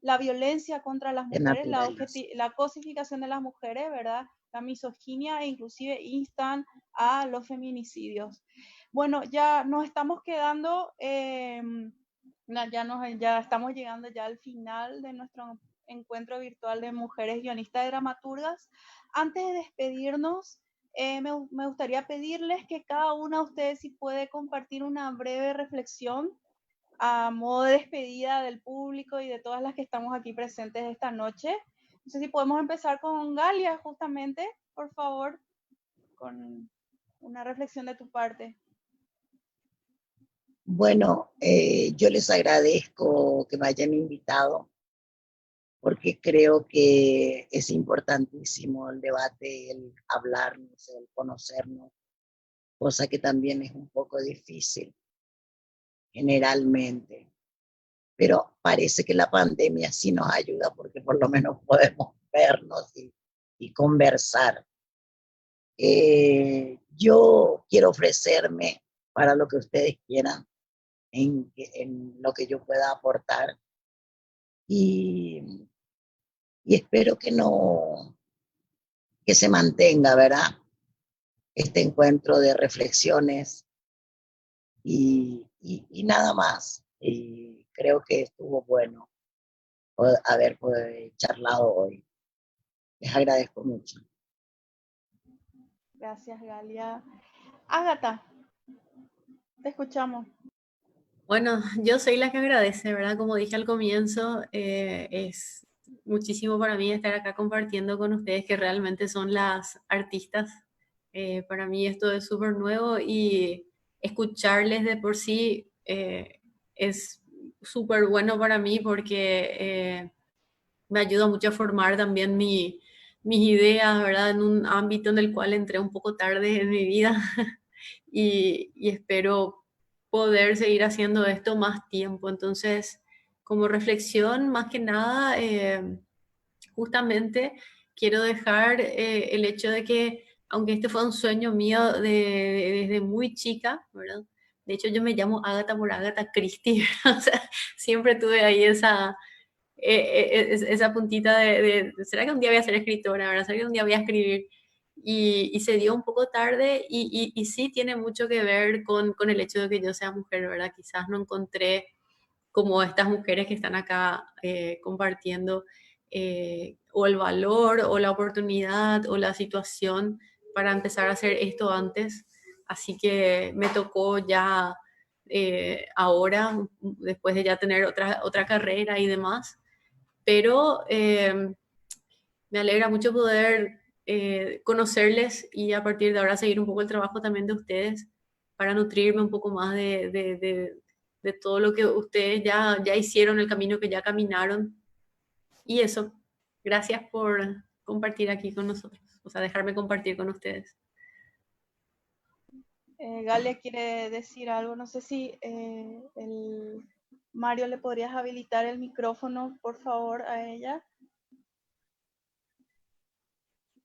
la violencia contra las De mujeres, naturaleza. la cosificación de las mujeres, ¿verdad? La misoginia e inclusive instan a los feminicidios. Bueno, ya nos estamos quedando, ya estamos llegando ya al final de nuestro encuentro virtual de mujeres guionistas y dramaturgas. Antes de despedirnos, me gustaría pedirles que cada una de ustedes si puede compartir una breve reflexión a modo de despedida del público y de todas las que estamos aquí presentes esta noche. No sé si podemos empezar con Galia, justamente, por favor, con una reflexión de tu parte. Bueno, yo les agradezco que me hayan invitado porque creo que es importantísimo el debate, el hablarnos, el conocernos, cosa que también es un poco difícil generalmente. Pero parece que la pandemia sí nos ayuda porque por lo menos podemos vernos y conversar. Yo quiero ofrecerme para lo que ustedes quieran, en lo que yo pueda aportar. Y espero que se mantenga, ¿verdad? Este encuentro de reflexiones y nada más. Y creo que estuvo bueno haber charlado hoy. Les agradezco mucho. Gracias, Galia. Ágata, te escuchamos. Bueno, yo soy la que agradece, ¿verdad? Como dije al comienzo, es muchísimo para mí estar acá compartiendo con ustedes que realmente son las artistas. Para mí esto es súper nuevo y escucharles de por sí es súper bueno para mí porque me ayuda mucho a formar también mis ideas, ¿verdad? En un ámbito en el cual entré un poco tarde en mi vida y espero poder seguir haciendo esto más tiempo. Entonces, como reflexión, más que nada, justamente quiero dejar el hecho de que, aunque este fue un sueño mío desde muy chica, ¿verdad? De hecho, yo me llamo Agatha por Agatha Christie, o sea, siempre tuve ahí esa puntita ¿será que un día voy a ser escritora? ¿Verdad? ¿Será que un día voy a escribir? Y se dio un poco tarde y sí tiene mucho que ver con el hecho de que yo sea mujer, ¿verdad? Quizás no encontré como estas mujeres que están acá compartiendo o el valor o la oportunidad o la situación para empezar a hacer esto antes. Así que me tocó ya ahora, después de ya tener otra carrera y demás, pero me alegra mucho poder conocerles y a partir de ahora seguir un poco el trabajo también de ustedes para nutrirme un poco más de todo lo que ustedes ya hicieron, el camino que ya caminaron. Y eso, gracias por compartir aquí con nosotros, o sea, dejarme compartir con ustedes. Galia quiere decir algo, no sé si Mario le podrías habilitar el micrófono, por favor, a ella.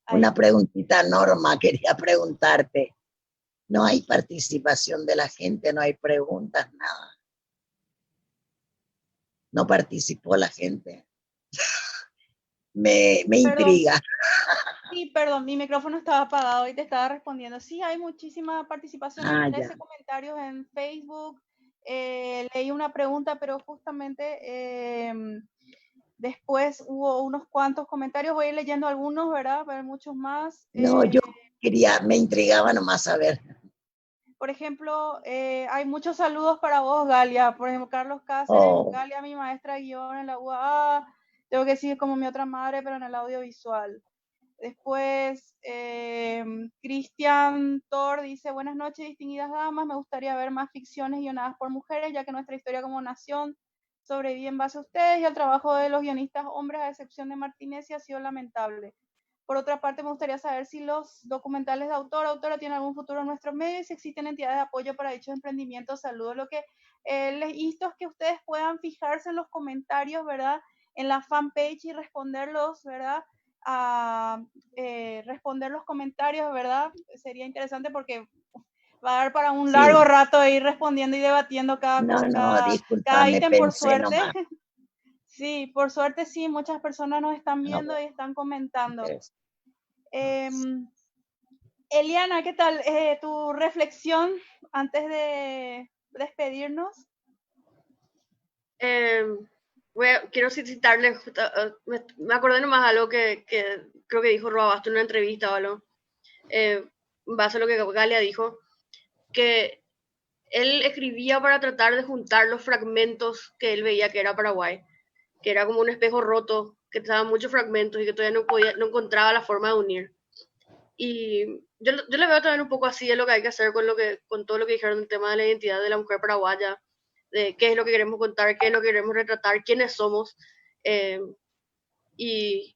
Ahí. Una preguntita, Norma, quería preguntarte. No hay participación de la gente, no hay preguntas, nada. No participó la gente. Me intriga. Sí, perdón, mi micrófono estaba apagado y te estaba respondiendo. Sí, hay muchísima participación, hay 13 comentarios en Facebook. Leí una pregunta, pero justamente después hubo unos cuantos comentarios. Voy a ir leyendo algunos, ¿verdad? Pero hay muchos más. No, yo me intrigaba nomás saber. Por ejemplo, hay muchos saludos para vos, Galia. Por ejemplo, Carlos Cáceres, Galia, mi maestra de guión en la UAA. Tengo que decir como mi otra madre, pero en el audiovisual. Después, Cristian Thor dice, buenas noches, distinguidas damas, me gustaría ver más ficciones guionadas por mujeres, ya que nuestra historia como nación sobrevive en base a ustedes y el trabajo de los guionistas hombres, a excepción de Martínez, ha sido lamentable. Por otra parte, me gustaría saber si los documentales de autor o autora tienen algún futuro en nuestros medios y si existen entidades de apoyo para dichos emprendimientos. Saludos. Lo que les insto es que ustedes puedan fijarse en los comentarios, ¿verdad? En la fanpage y responderlos, ¿verdad? A responder los comentarios, ¿verdad? Sería interesante porque va a dar para un largo rato ir respondiendo y debatiendo cada ítem, por suerte. Sí, por suerte sí, muchas personas nos están viendo y están comentando. Eliana, ¿qué tal tu reflexión antes de despedirnos? Quiero citarle, me acordé nomás algo que creo que dijo Robasto en una entrevista o algo, en base a lo que Galia dijo, que él escribía para tratar de juntar los fragmentos que él veía que era Paraguay, que era como un espejo roto, que estaban muchos fragmentos y que todavía no encontraba la forma de unir. Y yo le veo también un poco así de lo que hay que hacer con todo lo que dijeron del tema de la identidad de la mujer paraguaya, de qué es lo que queremos contar, qué es lo que queremos retratar, quiénes somos. Y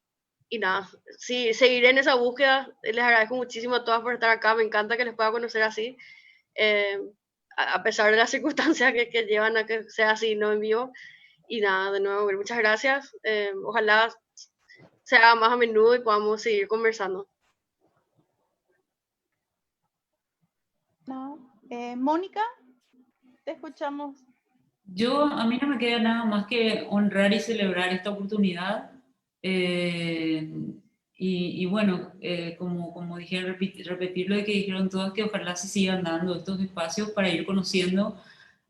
nada, sí, seguiré en esa búsqueda. Les agradezco muchísimo a todas por estar acá. Me encanta que les pueda conocer así, a pesar de las circunstancias que llevan a que sea así, no en vivo. Y nada, de nuevo, muchas gracias. Ojalá se haga más a menudo y podamos seguir conversando. No. Mónica, te escuchamos. A mí no me queda nada más que honrar y celebrar esta oportunidad. Y bueno, como dijeron, repetir lo que dijeron todas, que ojalá se sigan dando estos espacios para ir conociendo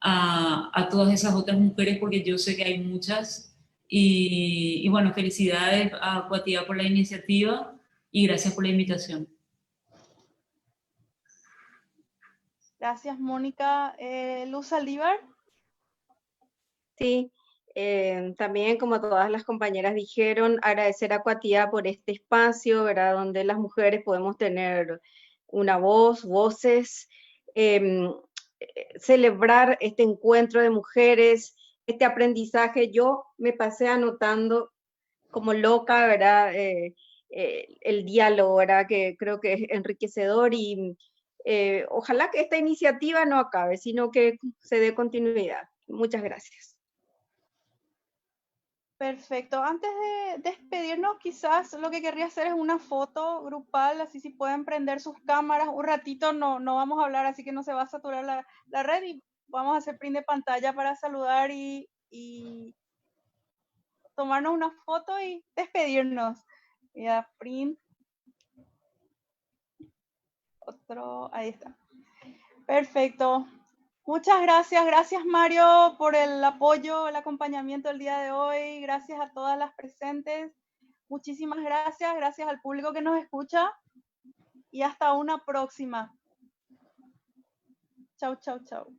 a todas esas otras mujeres, porque yo sé que hay muchas. Y bueno, felicidades a Cuatía por la iniciativa y gracias por la invitación. Gracias, Mónica. Luz Saldívar. Sí, también como todas las compañeras dijeron, agradecer a Cuatía por este espacio, ¿verdad? Donde las mujeres podemos tener una voz, voces, em, celebrar este encuentro de mujeres, este aprendizaje. Yo me pasé anotando como loca, ¿verdad? El diálogo, ¿verdad? Que creo que es enriquecedor y ojalá que esta iniciativa no acabe, sino que se dé continuidad. Muchas gracias. Perfecto. Antes de despedirnos, quizás lo que querría hacer es una foto grupal, así si pueden prender sus cámaras. Un ratito no vamos a hablar, así que no se va a saturar la red y vamos a hacer print de pantalla para saludar y tomarnos una foto y despedirnos. Ya, print. Otro, ahí está. Perfecto. Muchas gracias. Gracias, Mario, por el apoyo, el acompañamiento el día de hoy. Gracias a todas las presentes. Muchísimas gracias. Gracias al público que nos escucha. Y hasta una próxima. Chau, chau, chau.